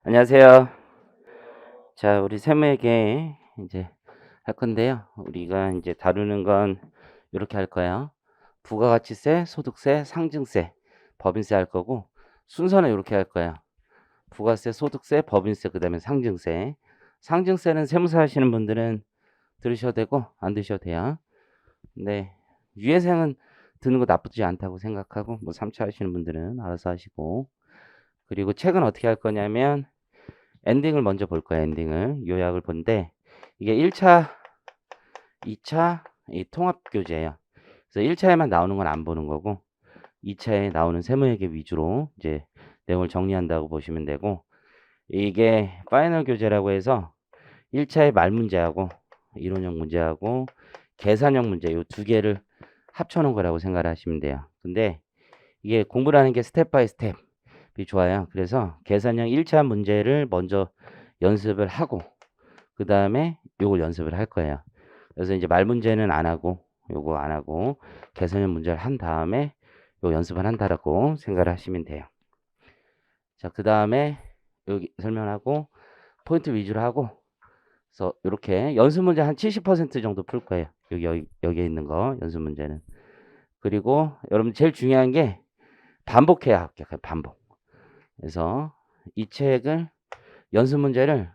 안녕하세요. 자, 우리 세무회계 이제 할 건데요. 우리가 이제 다루는 건 이렇게 할 거예요. 부가가치세, 소득세, 상증세, 법인세 할 거고 순서는 이렇게 할 거예요. 부가세, 소득세, 법인세, 그다음에 상증세. 상증세는 세무사 하시는 분들은 들으셔도 되고 안 드셔도 돼요. 네, 유예생은 드는 거 나쁘지 않다고 생각하고 뭐 3차 하시는 분들은 알아서 하시고, 그리고 책은 어떻게 할 거냐면 엔딩을 먼저 볼 거야. 엔딩을 요약을 본데 이게 1차, 2차 이 통합교재예요. 그래서 1차에만 나오는 건 안 보는 거고 2차에 나오는 세무회계 위주로 이제 내용을 정리한다고 보시면 되고, 이게 파이널 교재라고 해서 1차의 말 문제하고 이론형 문제하고 계산형 문제 이 두 개를 합쳐놓은 거라고 생각을 하시면 돼요. 근데 이게 공부라는 게 스텝 바이 스텝이 좋아요. 그래서 계산형 1차 문제를 먼저 연습을 하고 그 다음에 요걸 연습을 할 거예요. 그래서 이제 말 문제는 안 하고 요거 안 하고 계산형 문제를 한 다음에 요 연습을 한다라고 생각을 하시면 돼요. 자, 그 다음에 여기 설명하고 포인트 위주로 하고, 그래서 이렇게 연습 문제 한 70% 정도 풀 거예요. 여기에 있는 거 연습 문제는. 그리고 여러분 제일 중요한 게 반복해야 합격해요. 반복. 그래서 이 책을 연습 문제를,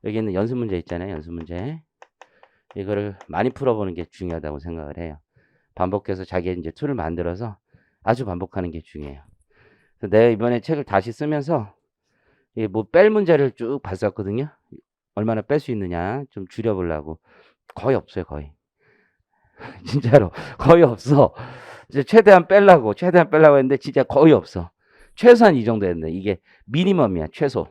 여기 있는 연습 문제 있잖아요. 연습 문제. 이거를 많이 풀어보는 게 중요하다고 생각을 해요. 반복해서 자기 이제 툴을 만들어서 아주 반복하는 게 중요해요. 그래서 내가 이번에 책을 다시 쓰면서 뭐 뺄 문제를 쭉 봤었거든요. 얼마나 뺄 수 있느냐 좀 줄여보려고. 거의 없어요. 거의. 진짜로 거의 없어. 이제 최대한 빼려고 했는데 진짜 거의 없어. 최소한 이 정도 했는데 이게 미니멈이야. 최소.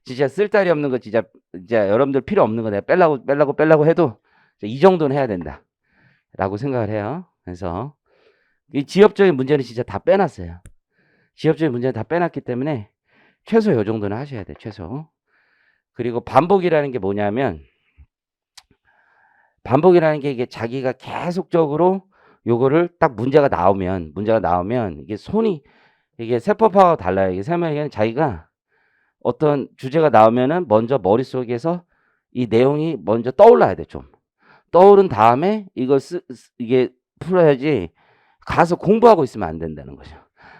진짜 쓸데리 없는 거, 진짜 여러분들 필요 없는 거 내가 빼려고 해도 이 정도는 해야 된다 라고 생각을 해요. 그래서 이 지엽적인 문제는 진짜 다 빼놨어요. 지엽적인 문제는 다 빼놨기 때문에 최소 요 정도는 하셔야 돼. 최소. 그리고 반복이라는 게 뭐냐면, 반복이라는 게 이게 자기가 계속적으로 요거를 딱 문제가 나오면 이게 손이, 이게 세법하고 달라요. 이게 세무에게는 자기가 어떤 주제가 나오면은 먼저 머릿속에서 이 내용이 먼저 떠올라야 돼. 좀 떠오른 다음에 이걸 이게 풀어야지, 가서 공부하고 있으면 안 된다는 거죠.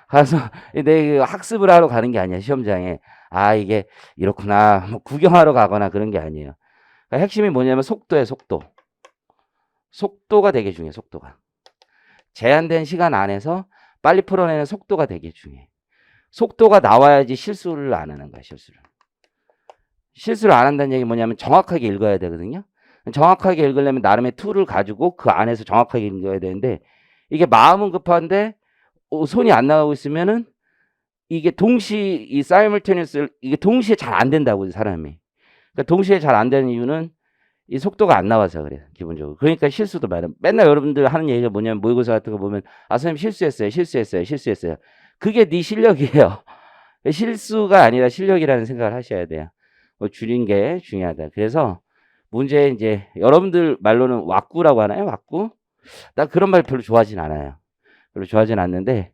가서 내 학습을 하러 가는 게 아니야. 시험장에 아 이게 이렇구나 뭐 구경하러 가거나 그런 게 아니에요. 그러니까 핵심이 뭐냐면 속도예요. 속도가 되게 중요해. 속도가 제한된 시간 안에서 빨리 풀어내는 속도가 되게 중요해. 속도가 나와야지 실수를 안 하는 거야. 실수를 안 한다는 얘기 뭐냐면 정확하게 읽어야 되거든요. 정확하게 읽으려면 나름의 툴을 가지고 그 안에서 정확하게 읽어야 되는데, 이게 마음은 급한데 손이 안 나가고 있으면은 이게 이 사이멀테니어스 이게 동시에 잘 안 된다고 사람이. 그러니까 동시에 잘 안 되는 이유는 이 속도가 안 나와서 그래요. 기본적으로. 그러니까 실수도 많아요. 맨날 여러분들 하는 얘기가 뭐냐면 모의고사 같은 거 보면 선생님 실수했어요. 그게 네 실력이에요. 실수가 아니라 실력이라는 생각을 하셔야 돼요. 줄인 게 중요하다. 그래서 문제 이제 여러분들 말로는 왁구라고 하나요? 왁구? 나 그런 말 별로 좋아하진 않아요. 별로 좋아하진 않는데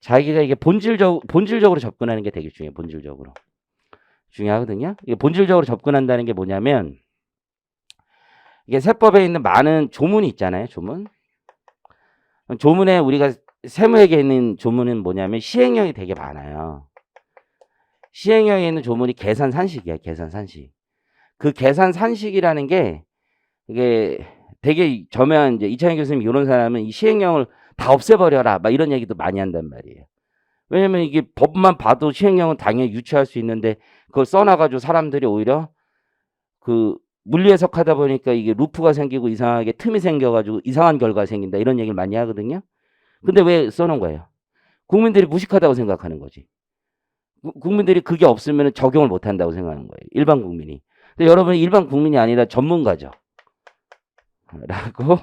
자기가 이게 본질적으로 접근하는 게 되게 중요해요. 본질적으로. 중요하거든요. 이게 본질적으로 접근한다는 게 뭐냐면, 이게 세법에 있는 많은 조문이 있잖아요. 조문에 우리가 세무에게 있는 조문은 뭐냐면 시행령이 되게 많아요. 시행령에 있는 조문이 계산산식이야. 계산산식. 그 계산산식이라는 게 이게 되게 저면 이제 이창현 교수님 이런 사람은 이 시행령을 다 없애버려라 막 이런 얘기도 많이 한단 말이에요. 왜냐면 이게 법만 봐도 시행령은 당연히 유추할 수 있는데 그걸 써놔가지고 사람들이 오히려 그 물리 해석하다 보니까 이게 루프가 생기고 이상하게 틈이 생겨가지고 이상한 결과가 생긴다 이런 얘기를 많이 하거든요. 근데 왜 써놓은 거예요? 국민들이 무식하다고 생각하는 거지. 국민들이 그게 없으면 적용을 못한다고 생각하는 거예요. 일반 국민이. 근데 여러분이 일반 국민이 아니라 전문가죠. 라고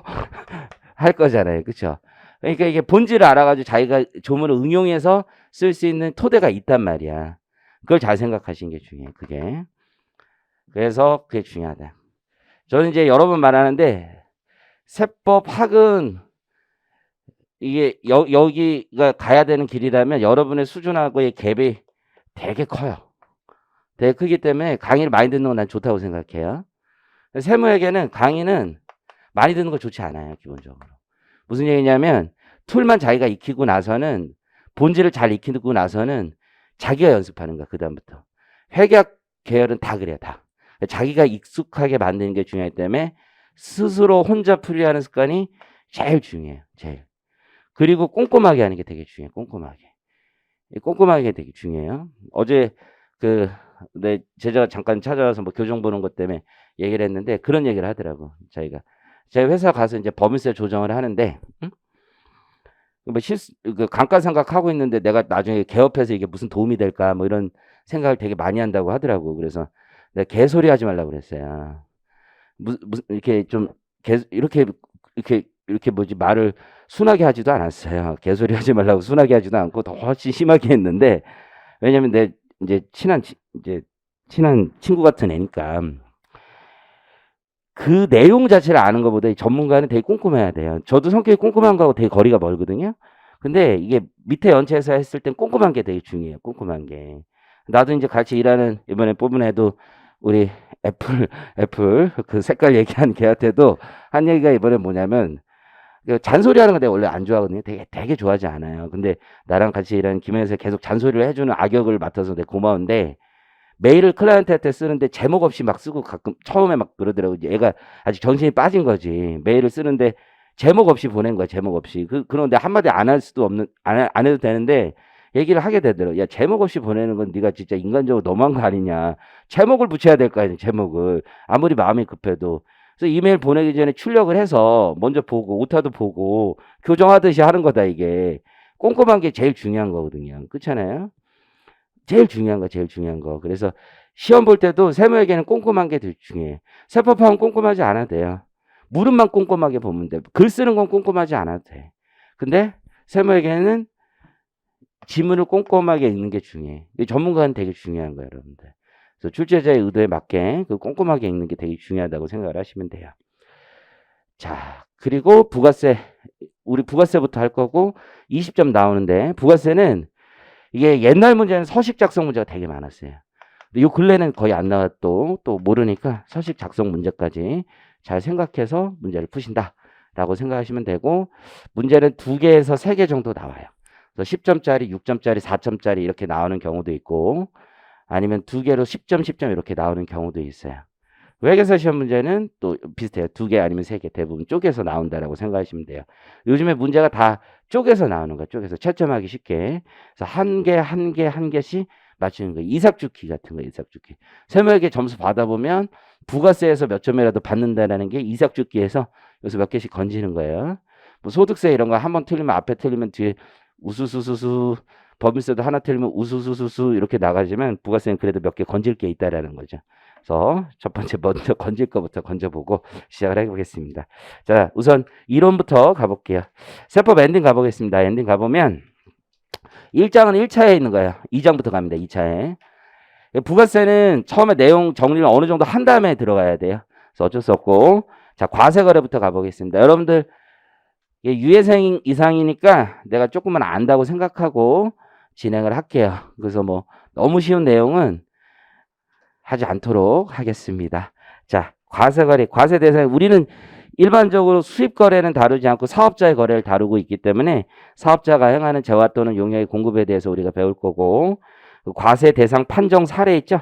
할 거잖아요. 그렇죠? 그러니까 이게 본질을 알아가지고 자기가 조문을 응용해서 쓸 수 있는 토대가 있단 말이야. 그걸 잘 생각하시는 게 중요해요. 그게. 그래서 그게 중요하다. 저는 이제 여러 번 말하는데 세법 학은 이게 여기가 가야 되는 길이라면 여러분의 수준하고의 갭이 되게 커요. 되게 크기 때문에 강의를 많이 듣는 건 난 좋다고 생각해요. 세무회계는 강의는 많이 듣는 거 좋지 않아요, 기본적으로. 무슨 얘기냐면 툴만 자기가 익히고 나서는 본질을 잘 익히고 나서는 자기가 연습하는 거야, 그다음부터. 회계학 계열은 다 그래요, 다. 자기가 익숙하게 만드는 게 중요하기 때문에 스스로 혼자 풀이하는 습관이 제일 중요해요, 제일. 그리고 꼼꼼하게 하는 게 되게 중요해요, 꼼꼼하게. 꼼꼼하게 되게 중요해요. 어제 내 제자가 잠깐 찾아와서 뭐 교정 보는 것 때문에 얘기를 했는데 그런 얘기를 하더라고, 자기가. 제 회사 가서 이제 법인세 조정을 하는데, 응? 뭐 감가상각하고 있는데 내가 나중에 개업해서 이게 무슨 도움이 될까 뭐 이런 생각을 되게 많이 한다고 하더라고. 그래서 내가 개소리 하지 말라고 그랬어요. 무슨 이렇게 좀 이렇게 뭐지 말을 순하게 하지도 않았어요. 개소리 하지 말라고 순하게 하지도 않고 더 훨씬 심하게 했는데, 왜냐면 내 이제 친한 친구 같은 애니까 그 내용 자체를 아는 것보다 이 전문가는 되게 꼼꼼해야 돼요. 저도 성격이 꼼꼼한 거하고 되게 거리가 멀거든요. 근데 이게 밑에 연차에서 했을 땐 꼼꼼한 게 되게 중요해요. 꼼꼼한 게. 나도 이제 같이 일하는 이번에 뽑은 애도 우리 애플 그 색깔 얘기한 걔한테도 한 얘기가 이번에 뭐냐면, 잔소리하는 거 내가 원래 안 좋아하거든요. 되게 좋아하지 않아요. 근데 나랑 같이 일하는 김현에서 계속 잔소리를 해주는 악역을 맡아서 내가 고마운데, 메일을 클라이언트한테 쓰는데 제목 없이 막 쓰고 가끔 처음에 막 그러더라고. 이제 애가 아직 정신이 빠진 거지. 메일을 쓰는데 제목 없이 보낸 거야. 제목 없이. 그런데 한마디 안 할 수도 없는, 안 해도 되는데 얘기를 하게 되더라고. 야, 제목 없이 보내는 건 네가 진짜 인간적으로 너무한 거 아니냐. 제목을 붙여야 될 거 아니야, 제목을. 아무리 마음이 급해도. 그래서 이메일 보내기 전에 출력을 해서 먼저 보고, 오타도 보고, 교정하듯이 하는 거다, 이게. 꼼꼼한 게 제일 중요한 거거든요. 그렇잖아요? 제일 중요한 거, 제일 중요한 거. 그래서 시험 볼 때도 세무회계는 꼼꼼한 게 더 중요해. 세법하면 꼼꼼하지 않아도 돼요. 물음만 꼼꼼하게 보면 돼. 글 쓰는 건 꼼꼼하지 않아도 돼. 근데 세무회계는 지문을 꼼꼼하게 읽는 게 중요해. 전문가는 되게 중요한 거예요, 여러분들. 그래서 출제자의 의도에 맞게 그 꼼꼼하게 읽는 게 되게 중요하다고 생각을 하시면 돼요. 자, 그리고 부가세. 우리 부가세부터 할 거고 20점 나오는데, 부가세는 이게 옛날 문제는 서식 작성 문제가 되게 많았어요. 근데 요 근래는 거의 안 나왔도 또 모르니까 서식 작성 문제까지 잘 생각해서 문제를 푸신다라고 생각하시면 되고, 문제는 2개에서 3개 정도 나와요. 그래서 10점짜리, 6점짜리, 4점짜리 이렇게 나오는 경우도 있고, 아니면 2개로 10점, 10점 이렇게 나오는 경우도 있어요. 외계사 시험 문제는 또 비슷해요. 2개 아니면 3개, 대부분 쪼개서 나온다라고 생각하시면 돼요. 요즘에 문제가 다 쪼개서 나오는 거야. 쪼개서 채점하기 쉽게. 그래서 한 개씩 맞추는 거. 이삭죽기 같은 거, 이삭죽기. 세무회계 점수 받아보면 부가세에서 몇 점이라도 받는다라는 게 이삭죽기에서 여기서 몇 개씩 건지는 거예요. 뭐 소득세 이런 거 한 번 틀리면 앞에 틀리면 뒤에 우수수수수, 법인세도 하나 틀리면 우수수수수 이렇게 나가지만 부가세는 그래도 몇 개 건질 게 있다라는 거죠. 그래서 첫 번째 먼저 건질 거부터 건져보고 시작을 해보겠습니다. 자, 우선 이론부터 가볼게요. 세법 엔딩 가보겠습니다. 엔딩 가보면 1장은 1차에 있는 거예요. 2장부터 갑니다. 2차에. 부가세는 처음에 내용 정리를 어느 정도 한 다음에 들어가야 돼요. 그래서 어쩔 수 없고, 자, 과세거래부터 가보겠습니다. 여러분들 유예생 이상이니까 내가 조금만 안다고 생각하고 진행을 할게요. 그래서 뭐 너무 쉬운 내용은 하지 않도록 하겠습니다. 자, 과세거래, 과세 대상, 우리는 일반적으로 수입 거래는 다루지 않고 사업자의 거래를 다루고 있기 때문에 사업자가 행하는 재화 또는 용역의 공급에 대해서 우리가 배울 거고, 그 과세 대상 판정 사례 있죠?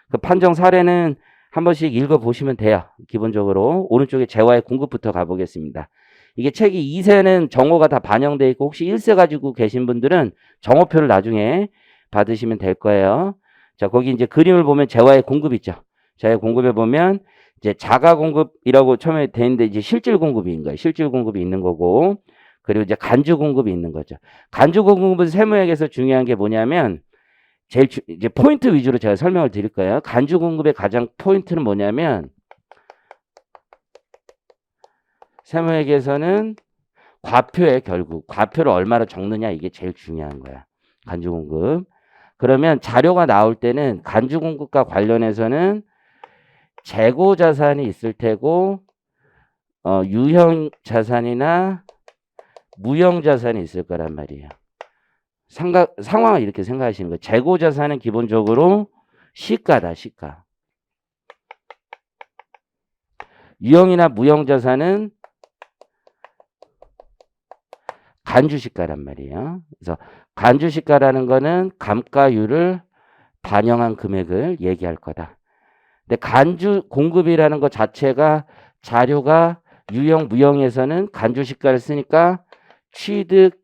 그 판정 사례는 한 번씩 읽어보시면 돼요. 기본적으로 오른쪽에 재화의 공급부터 가보겠습니다. 이게 책이 2세는 정오가 다 반영되어 있고, 혹시 1세 가지고 계신 분들은 정오표를 나중에 받으시면 될 거예요. 자, 거기 이제 그림을 보면 재화의 공급 있죠. 재화의 공급에 보면 이제 자가 공급이라고 처음에 돼 있는데 이제 실질 공급이 있는 거예요. 실질 공급이 있는 거고, 그리고 이제 간주 공급이 있는 거죠. 간주 공급은 세무액에서 중요한 게 뭐냐면, 이제 포인트 위주로 제가 설명을 드릴 거예요. 간주 공급의 가장 포인트는 뭐냐면, 세무액에서는 과표에 결국 과표를 얼마나 적느냐, 이게 제일 중요한 거야. 간주 공급. 그러면 자료가 나올 때는 간주 공급과 관련해서는 재고 자산이 있을 테고, 유형 자산이나 무형 자산이 있을 거란 말이에요. 상황을 이렇게 생각하시는 거예요. 재고자산은 기본적으로 시가다, 시가. 유형이나 무형자산은 간주시가란 말이에요. 그래서 간주시가라는 거는 감가율을 반영한 금액을 얘기할 거다. 근데 간주 공급이라는 것 자체가 자료가 유형, 무형에서는 간주시가를 쓰니까 취득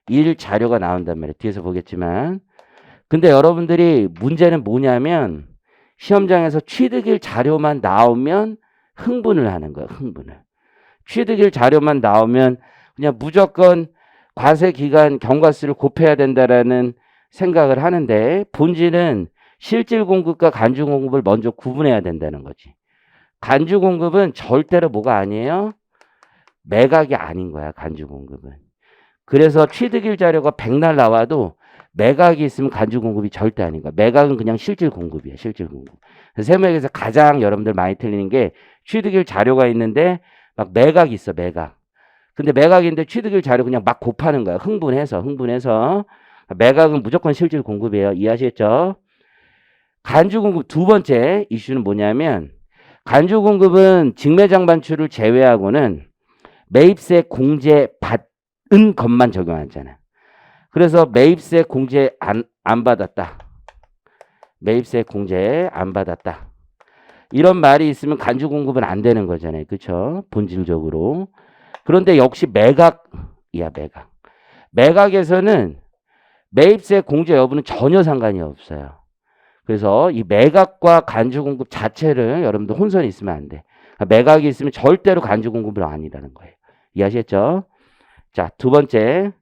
일 자료가 나온단 말이에요. 뒤에서 보겠지만. 근데 여러분들이 문제는 뭐냐면 시험장에서 취득일 자료만 나오면 흥분을 하는 거예요. 흥분을. 취득일 자료만 나오면 그냥 무조건 과세기간 경과수를 곱해야 된다라는 생각을 하는데 본질은 실질 공급과 간주 공급을 먼저 구분해야 된다는 거지. 간주 공급은 절대로 뭐가 아니에요? 매각이 아닌 거야. 간주 공급은. 그래서 취득일 자료가 백날 나와도 매각이 있으면 간주 공급이 절대 아닌 거야. 매각은 그냥 실질 공급이야. 실질 공급. 세무에서 가장 여러분들 많이 틀리는 게 취득일 자료가 있는데 막 매각이 있어. 매각. 근데 매각인데 취득일 자료 그냥 막 곱하는 거야. 흥분해서. 매각은 무조건 실질 공급이에요. 이해하시겠죠? 간주 공급 두 번째 이슈는 뭐냐면 간주 공급은 직매장 반출을 제외하고는 매입세 공제 받은 것만 적용하잖아. 그래서 매입세 공제 안 받았다. 매입세 공제 안 받았다. 이런 말이 있으면 간주 공급은 안 되는 거잖아요. 그렇죠? 본질적으로. 그런데 역시 매각이야, 매각. 매각에서는 매입세 공제 여부는 전혀 상관이 없어요. 그래서 이 매각과 간주 공급 자체를 여러분들 혼선이 있으면 안 돼. 매각이 있으면 절대로 간주 공급은 아니라는 거예요. 이해하셨죠? 자, 두 번째.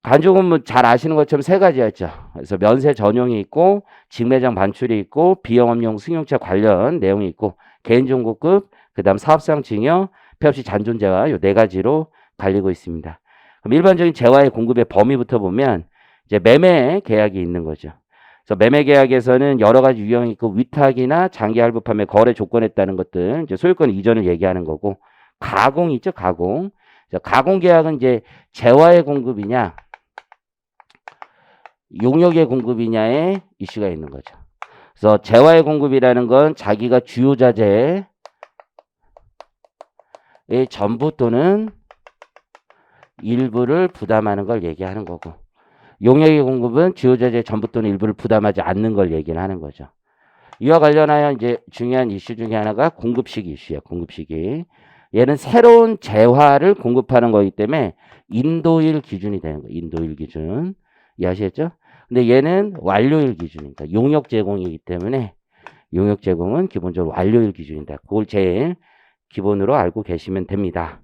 간주 공급 잘 아시는 것처럼 세 가지였죠. 그래서 면세 전용이 있고 직매장 반출이 있고 비영업용 승용차 관련 내용이 있고 개인정보급, 그다음 사업상 증여, 폐업시 잔존재화 요 네 가지로 갈리고 있습니다. 그럼 일반적인 재화의 공급의 범위부터 보면 이제 매매 계약이 있는 거죠. 그래서 매매 계약에서는 여러 가지 유형이 있고 위탁이나 장기 할부 판매 거래 조건에 따른 것들 이제 소유권 이전을 얘기하는 거고 가공이 있죠. 가공. 가공 계약은 이제 재화의 공급이냐 용역의 공급이냐의 이슈가 있는 거죠. 그래서 재화의 공급이라는 건 자기가 주요 자재의 전부 또는 일부를 부담하는 걸 얘기하는 거고 용역의 공급은 주요 자재의 전부 또는 일부를 부담하지 않는 걸 얘기를 하는 거죠. 이와 관련하여 이제 중요한 이슈 중에 하나가 공급시기 이슈예요. 공급시기. 얘는 새로운 재화를 공급하는 거기 때문에 인도일 기준이 되는 거예요. 인도일 기준. 이해하시겠죠? 근데 얘는 완료일 기준이니까 용역 제공이기 때문에 용역 제공은 기본적으로 완료일 기준이다. 그걸 제일 기본으로 알고 계시면 됩니다.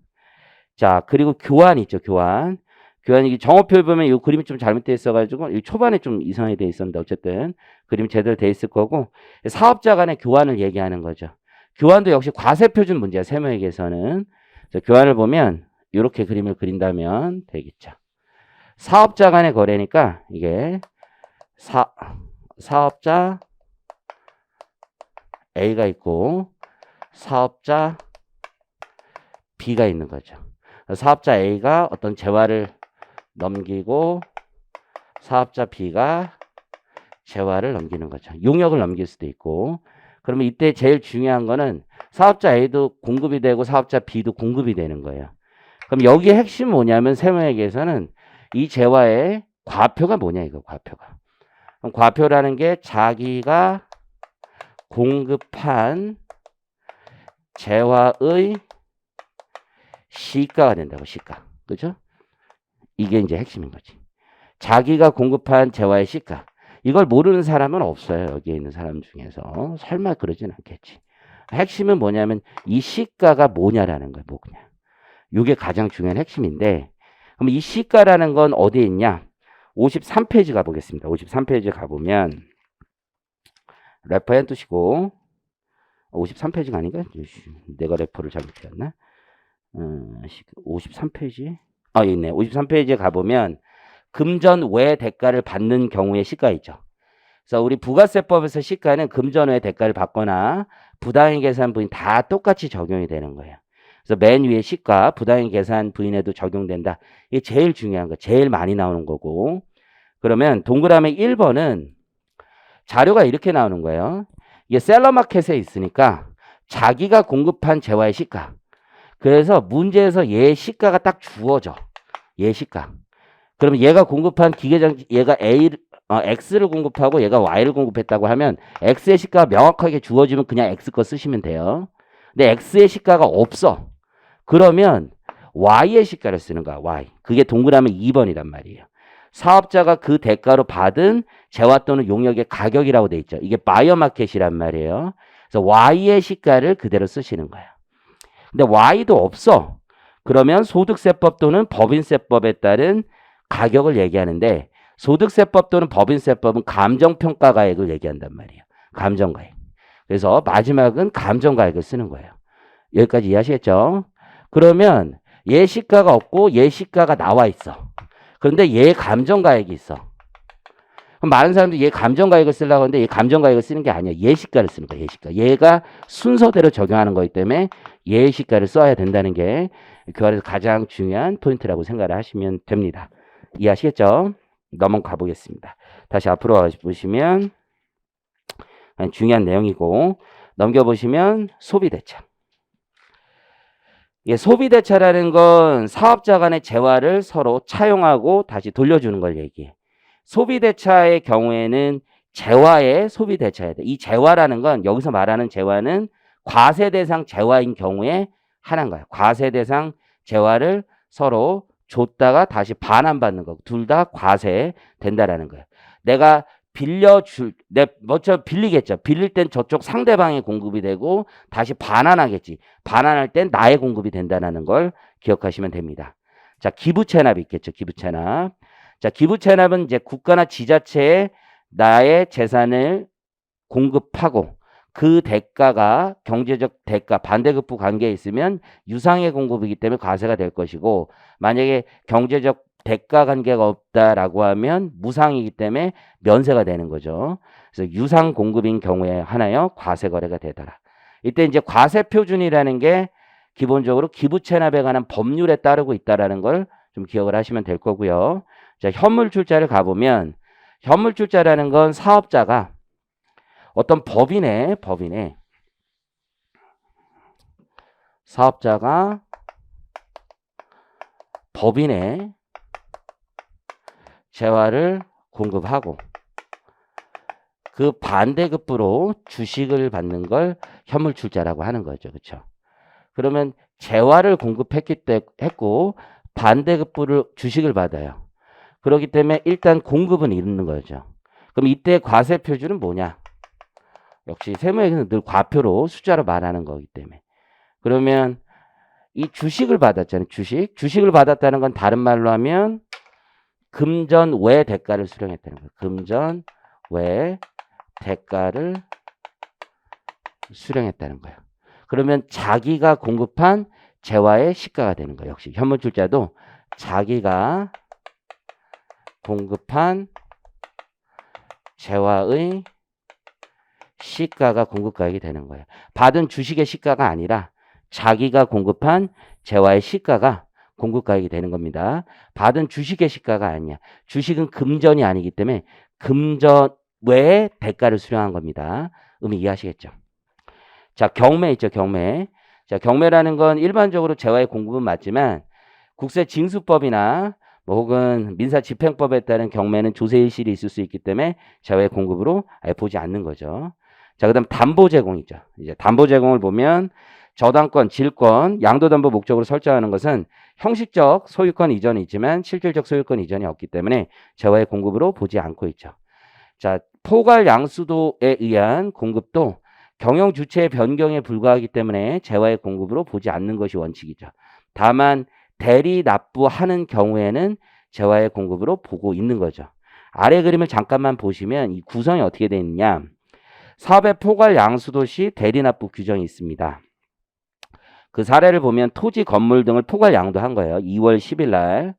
자, 그리고 교환 있죠. 교환. 교환이 정업표를 보면 이 그림이 좀 잘못되어 있어가지고 이 초반에 좀 이상하게 되어 있었는데 어쨌든 그림이 제대로 되어 있을 거고 사업자 간의 교환을 얘기하는 거죠. 교환도 역시 과세표준 문제야. 세무회계에서는. 교환을 보면 이렇게 그림을 그린다면 되겠죠. 사업자 간의 거래니까 이게 사업자 A가 있고 사업자 B가 있는 거죠. 사업자 A가 어떤 재화를 넘기고 사업자 B가 재화를 넘기는 거죠. 용역을 넘길 수도 있고. 그러면 이때 제일 중요한 거는 사업자 A도 공급이 되고 사업자 B도 공급이 되는 거예요. 그럼 여기에 핵심은 뭐냐면 세무회계에서는 이 재화의 과표가 뭐냐 이거 과표가. 그럼 과표라는 게 자기가 공급한 재화의 시가가 된다고 시가. 그렇죠? 이게 이제 핵심인 거지. 자기가 공급한 재화의 시가. 이걸 모르는 사람은 없어요. 여기에 있는 사람 중에서. 설마 그러진 않겠지. 핵심은 뭐냐면 이 시가가 뭐냐라는 거예요. 뭐냐. 이게 가장 중요한 핵심인데 그럼 이 시가라는 건 어디에 있냐? 53페이지 가보겠습니다. 53페이지 가보면 레퍼 해두시고 53페이지가 아닌가? 내가 레퍼를 잘못했나? 53페이지? 있네. 53페이지에 가보면 금전 외 대가를 받는 경우의 시가 있죠. 그래서 우리 부가세법에서 시가는 금전 외 대가를 받거나 부당행 계산분이 다 똑같이 적용이 되는 거예요. 그래서 맨 위에 시가 부당행 계산 부인에도 적용된다. 이게 제일 중요한 거, 제일 많이 나오는 거고. 그러면 동그라미 1번은 자료가 이렇게 나오는 거예요. 이게 셀러마켓에 있으니까 자기가 공급한 재화의 시가. 그래서 문제에서 얘의 시가가 딱 주어져. 얘 시가. 그러면 얘가 공급한 기계장치, 얘가 X를 공급하고 얘가 Y를 공급했다고 하면 X의 시가가 명확하게 주어지면 그냥 X 거 쓰시면 돼요. 근데 X의 시가가 없어. 그러면 Y의 시가를 쓰는 거야. Y. 그게 동그라미 2번이란 말이에요. 사업자가 그 대가로 받은 재화 또는 용역의 가격이라고 돼 있죠. 이게 바이어 마켓이란 말이에요. 그래서 Y의 시가를 그대로 쓰시는 거예요. 근데 Y도 없어. 그러면 소득세법 또는 법인세법에 따른 가격을 얘기하는데 소득세법 또는 법인세법은 감정평가가액을 얘기한단 말이에요. 감정가액. 그래서 마지막은 감정가액을 쓰는 거예요. 여기까지 이해하시겠죠? 그러면 얘 시가가 없고 얘 시가가 나와 있어. 그런데 얘 감정가액이 있어. 그럼 많은 사람들이 얘 감정가액을 쓰려고 하는데 얘 감정가액을 쓰는 게 아니야. 얘 시가를 쓰는 거야. 얘 시가. 얘가 순서대로 적용하는 거기 때문에 얘 시가를 써야 된다는 게 교환에서 가장 중요한 포인트라고 생각을 하시면 됩니다. 이해하시겠죠? 넘어가 보겠습니다. 다시 앞으로 보시면 중요한 내용이고 넘겨보시면 소비대차. 예, 소비대차라는 건 사업자 간의 재화를 서로 차용하고 다시 돌려주는 걸 얘기해. 소비대차의 경우에는 재화의 소비대차야 돼. 이 재화라는 건 여기서 말하는 재화는 과세대상 재화인 경우에 하나인 거야. 과세대상 재화를 서로 줬다가 다시 반환받는 거. 둘 다 과세 된다라는 거야. 내가 먼저 빌리겠죠. 빌릴 땐 저쪽 상대방의 공급이 되고 다시 반환하겠지. 반환할 땐 나의 공급이 된다는 걸 기억하시면 됩니다. 자, 기부채납이 있겠죠. 기부채납. 자, 기부채납은 이제 국가나 지자체에 나의 재산을 공급하고 그 대가가 경제적 대가, 반대급부 관계에 있으면 유상의 공급이기 때문에 과세가 될 것이고 만약에 경제적 대가 관계가 없다라고 하면 무상이기 때문에 면세가 되는 거죠. 그래서 유상 공급인 경우에 하나요 과세 거래가 되더라. 이때 이제 과세 표준이라는 게 기본적으로 기부채납에 관한 법률에 따르고 있다라는 걸 좀 기억을 하시면 될 거고요. 자, 현물출자를 가보면 현물출자라는 건 사업자가 어떤 사업자가 법인에 재화를 공급하고 그 반대급부로 주식을 받는 걸 현물출자라고 하는 거죠. 그렇죠? 그러면 재화를 공급했고 반대급부를 주식을 받아요. 그렇기 때문에 일단 공급은 있는 거죠. 그럼 이때 과세 표준은 뭐냐? 역시 세무에서는 늘 과표로 숫자로 말하는 거기 때문에. 그러면 이 주식을 받았잖아요. 주식을 받았다는 건 다른 말로 하면 금전 외 대가를 수령했다는 거예요. 금전 외 대가를 수령했다는 거예요. 그러면 자기가 공급한 재화의 시가가 되는 거예요. 역시 현물출자도 자기가 공급한 재화의 시가가 공급가액이 되는 거예요. 받은 주식의 시가가 아니라 자기가 공급한 재화의 시가가 공급가액이 되는 겁니다. 받은 주식의 시가가 아니야. 주식은 금전이 아니기 때문에 금전 외에 대가를 수령한 겁니다. 이해하시겠죠? 자, 경매 있죠, 경매. 자, 경매라는 건 일반적으로 재화의 공급은 맞지만 국세징수법이나 혹은 민사집행법에 따른 경매는 조세일실이 있을 수 있기 때문에 재화의 공급으로 아예 보지 않는 거죠. 자, 그다음 담보 제공이죠. 이제 담보 제공을 보면 저당권, 질권, 양도담보 목적으로 설정하는 것은 형식적 소유권 이전이 있지만 실질적 소유권 이전이 없기 때문에 재화의 공급으로 보지 않고 있죠. 자, 포괄 양수도에 의한 공급도 경영 주체의 변경에 불과하기 때문에 재화의 공급으로 보지 않는 것이 원칙이죠. 다만 대리 납부하는 경우에는 재화의 공급으로 보고 있는 거죠. 아래 그림을 잠깐만 보시면 이 구성이 어떻게 되어 있느냐. 사업의 포괄 양수도 시 대리 납부 규정이 있습니다. 그 사례를 보면 토지, 건물 등을 포괄 양도한 거예요. 2월 10일 날.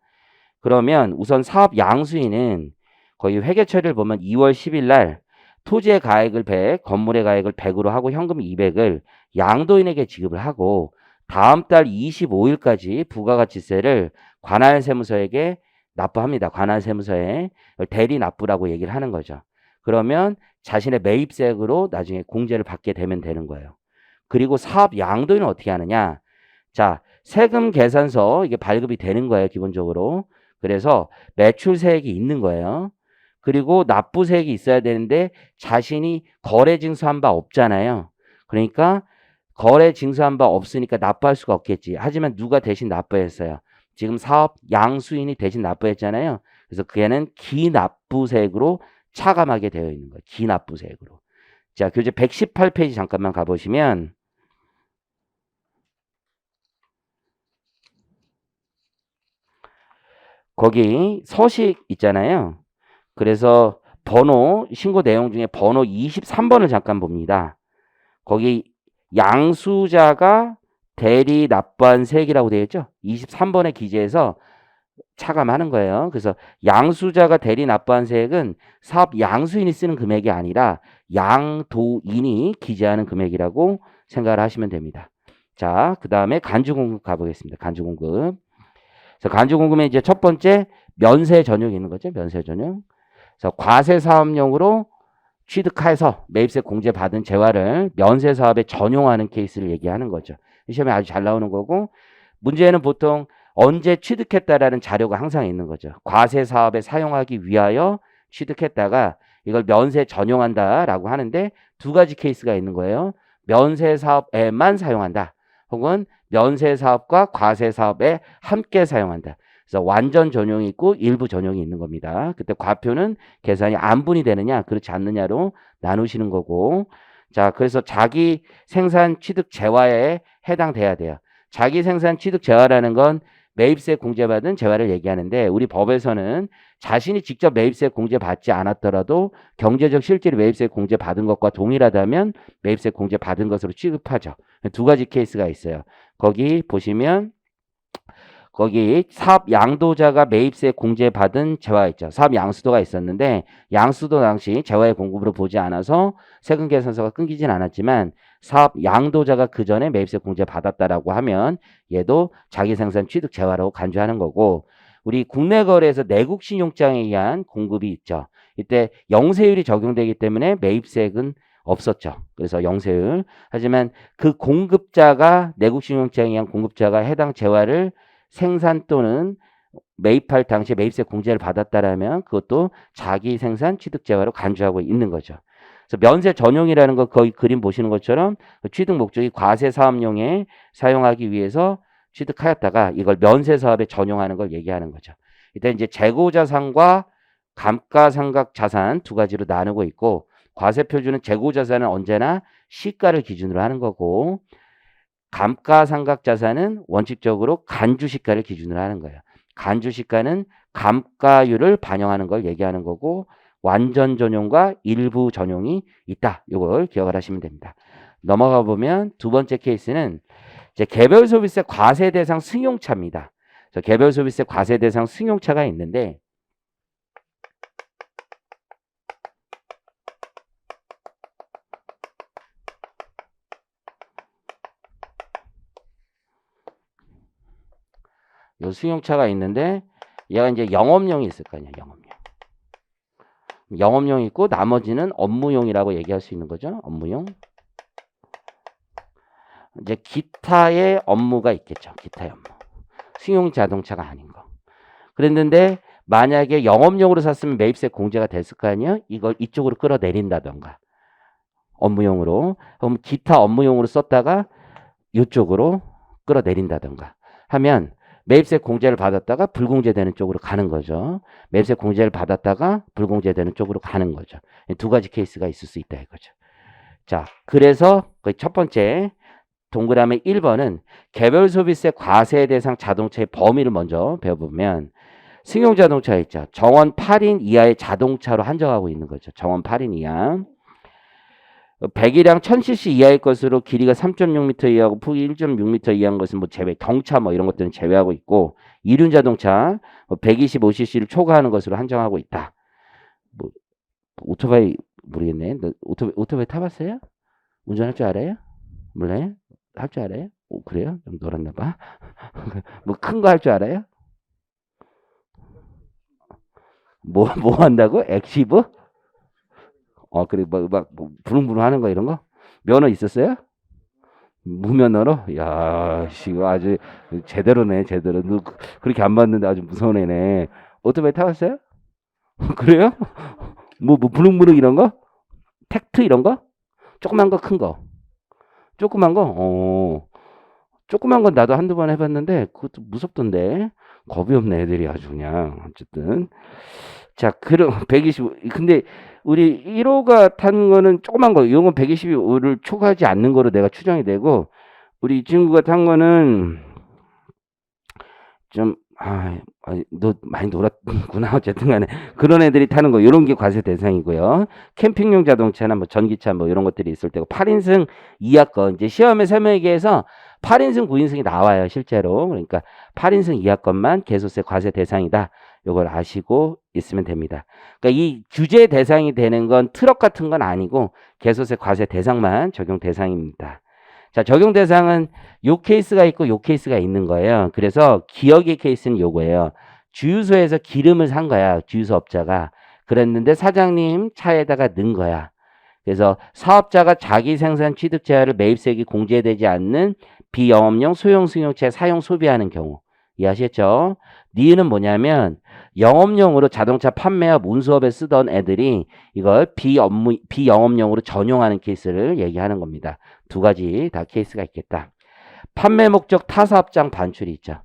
그러면 우선 사업 양수인은 거의 회계 처리를 보면 2월 10일 날 토지의 가액을 100, 건물의 가액을 100으로 하고 현금 200을 양도인에게 지급을 하고 다음 달 25일까지 부가가치세를 관할세무서에게 납부합니다. 관할세무서에 대리 납부라고 얘기를 하는 거죠. 그러면 자신의 매입세액으로 나중에 공제를 받게 되면 되는 거예요. 그리고 사업 양도인은 어떻게 하느냐? 자, 세금 계산서 이게 발급이 되는 거예요, 기본적으로. 그래서 매출세액이 있는 거예요. 그리고 납부세액이 있어야 되는데 자신이 거래 징수한 바 없잖아요. 그러니까 거래 징수한 바 없으니까 납부할 수가 없겠지. 하지만 누가 대신 납부했어요? 지금 사업 양수인이 대신 납부했잖아요. 그래서 그애는 기납부세액으로 차감하게 되어 있는 거예요. 기납부세액으로. 자, 교재 118페이지 잠깐만 가보시면 거기 서식 있잖아요. 그래서 번호, 신고 내용 중에 번호 23번을 잠깐 봅니다. 거기 양수자가 대리 납부한 세액이라고 되어 있죠. 23번의 기재에서 차감하는 거예요. 그래서 양수자가 대리 납부한 세액은 사업 양수인이 쓰는 금액이 아니라 양도인이 기재하는 금액이라고 생각을 하시면 됩니다. 자, 그 다음에 간주공급 가보겠습니다. 간주공급. 그래서 간주공급에 이제 첫 번째 면세 전용이 있는 거죠. 면세 전용. 그래서 과세 사업용으로 취득해서 매입세 공제 받은 재화를 면세 사업에 전용하는 케이스를 얘기하는 거죠. 시험에 아주 잘 나오는 거고, 문제는 보통 언제 취득했다라는 자료가 항상 있는 거죠. 과세 사업에 사용하기 위하여 취득했다가 이걸 면세 전용한다라고 하는데 두 가지 케이스가 있는 거예요. 면세 사업에만 사용한다. 혹은 면세 사업과 과세 사업에 함께 사용한다. 그래서 완전 전용이 있고 일부 전용이 있는 겁니다. 그때 과표는 계산이 안분이 되느냐 그렇지 않느냐로 나누시는 거고, 자, 그래서 자기 생산 취득 재화에 해당돼야 돼요. 자기 생산 취득 재화라는 건 매입세 공제받은 재화를 얘기하는데, 우리 법에서는 자신이 직접 매입세 공제받지 않았더라도 경제적 실질이 매입세 공제받은 것과 동일하다면 매입세 공제받은 것으로 취급하죠. 두 가지 케이스가 있어요. 거기 보시면 거기 사업 양도자가 매입세 공제받은 재화 있죠. 사업 양수도가 있었는데 양수도 당시 재화의 공급으로 보지 않아서 세금 계산서가 끊기진 않았지만 사업 양도자가 그 전에 매입세 공제 받았다라고 하면 얘도 자기 생산 취득 재화라고 간주하는 거고, 우리 국내 거래에서 내국 신용장에 의한 공급이 있죠. 이때 영세율이 적용되기 때문에 매입세액은 없었죠. 그래서 영세율. 하지만 그 공급자가 내국 신용장에 의한 공급자가 해당 재화를 생산 또는 매입할 당시에 매입세 공제를 받았다라면 그것도 자기 생산 취득 재화로 간주하고 있는 거죠. 그래서 면세 전용이라는 거 거기 그림 보시는 것처럼 취득 목적이 과세 사업용에 사용하기 위해서 취득하였다가 이걸 면세 사업에 전용하는 걸 얘기하는 거죠. 일단 이제 재고 자산과 감가상각 자산 두 가지로 나누고 있고, 과세 표준은 재고 자산은 언제나 시가를 기준으로 하는 거고, 감가상각 자산은 원칙적으로 간주시가를 기준으로 하는 거예요. 간주시가는 감가율을 반영하는 걸 얘기하는 거고, 완전 전용과 일부 전용이 있다. 이걸 기억을 하시면 됩니다. 넘어가 보면 두 번째 케이스는 이제 개별 소비세 과세 대상 승용차입니다. 그래서 개별 소비세 과세 대상 승용차가 있는데, 요 승용차가 있는데 얘가 이제 영업용이 있을 거 아니야. 영업용이 있고 나머지는 업무용이라고 얘기할 수 있는 거죠. 업무용. 이제 기타의 업무가 있겠죠. 기타의 업무. 승용 자동차가 아닌 거. 그랬는데 만약에 영업용으로 샀으면 매입세 공제가 됐을 거 아니에요. 이걸 이쪽으로 끌어내린다던가 업무용으로. 그럼 기타 업무용으로 썼다가 이쪽으로 끌어내린다던가 하면 매입세 공제를 받았다가 불공제되는 쪽으로 가는 거죠. 매입세 공제를 받았다가 불공제되는 쪽으로 가는 거죠. 두 가지 케이스가 있을 수 있다 이거죠. 자, 그래서 첫 번째 동그라미 1번은 개별 소비세 과세 대상 자동차의 범위를 먼저 배워보면, 승용 자동차 있죠. 정원 8인 이하의 자동차로 한정하고 있는 거죠. 정원 8인 이하. 배기량 1000cc 이하의 것으로 길이가 3.6m 이하고 폭이 1.6m 이하인 것은 뭐 제외, 경차 뭐 이런 것들은 제외하고 있고, 이륜 자동차 125cc를 초과하는 것으로 한정하고 있다. 뭐 오토바이 모르겠네. 너 오토바이 타봤어요? 운전할 줄 알아요? 몰라요? 할 줄 알아요? 오, 그래요? 좀 놀았나 봐. 뭐 큰 거 할 줄 알아요? 뭐 한다고? 액시브? 그래, 뭐, 부릉부릉 하는 거 이런 거? 면허 있었어요? 무면허로? 야, 씨, 이거 아주 제대로네, 제대로. 너 그렇게 안 봤는데 아주 무서운 애네. 오토바이 타봤어요? 그래요? 뭐, 부릉부릉 이런 거? 텍트 이런 거? 조그만 거, 큰 거? 조그만 거? 조그만 건 나도 한두 번 해봤는데, 그것도 무섭던데. 겁이 없네, 애들이 아주 그냥. 어쨌든. 자, 그럼 125. 근데 우리 1호가 탄 거는 조그만 거, 이건 125를 초과하지 않는 거로 내가 추정이 되고, 우리 이 친구가 탄 거는 좀, 너 많이 놀았구나. 어쨌든 간에. 그런 애들이 타는 거, 요런 게 과세 대상이고요. 캠핑용 자동차나 뭐 전기차 뭐 이런 것들이 있을 때고, 8인승 이하권, 이제 시험에 설명회계에서 8인승, 9인승이 나와요, 실제로. 그러니까 8인승 이하권만 개소세 과세 대상이다. 요걸 아시고 있으면 됩니다. 그러니까 이 규제 대상이 되는 건 트럭 같은 건 아니고, 개소세 과세 대상만 적용 대상입니다. 자, 적용 대상은 요 케이스가 있고 요 케이스가 있는 거예요. 그래서 기억의 케이스는 요거예요. 주유소에서 기름을 산 거야. 주유소 업자가. 그랬는데 사장님 차에다가 넣은 거야. 그래서 사업자가 자기 생산 취득 재화를 매입세액이 공제되지 않는 비영업용 소형 승용차에 사용 소비하는 경우. 이해하셨죠? 니은은 뭐냐면 영업용으로 자동차 판매업 운수업에 쓰던 애들이 이걸 비영업용으로 전용하는 케이스를 얘기하는 겁니다. 두 가지 다 케이스가 있겠다. 판매 목적 타사업장 반출이 있죠.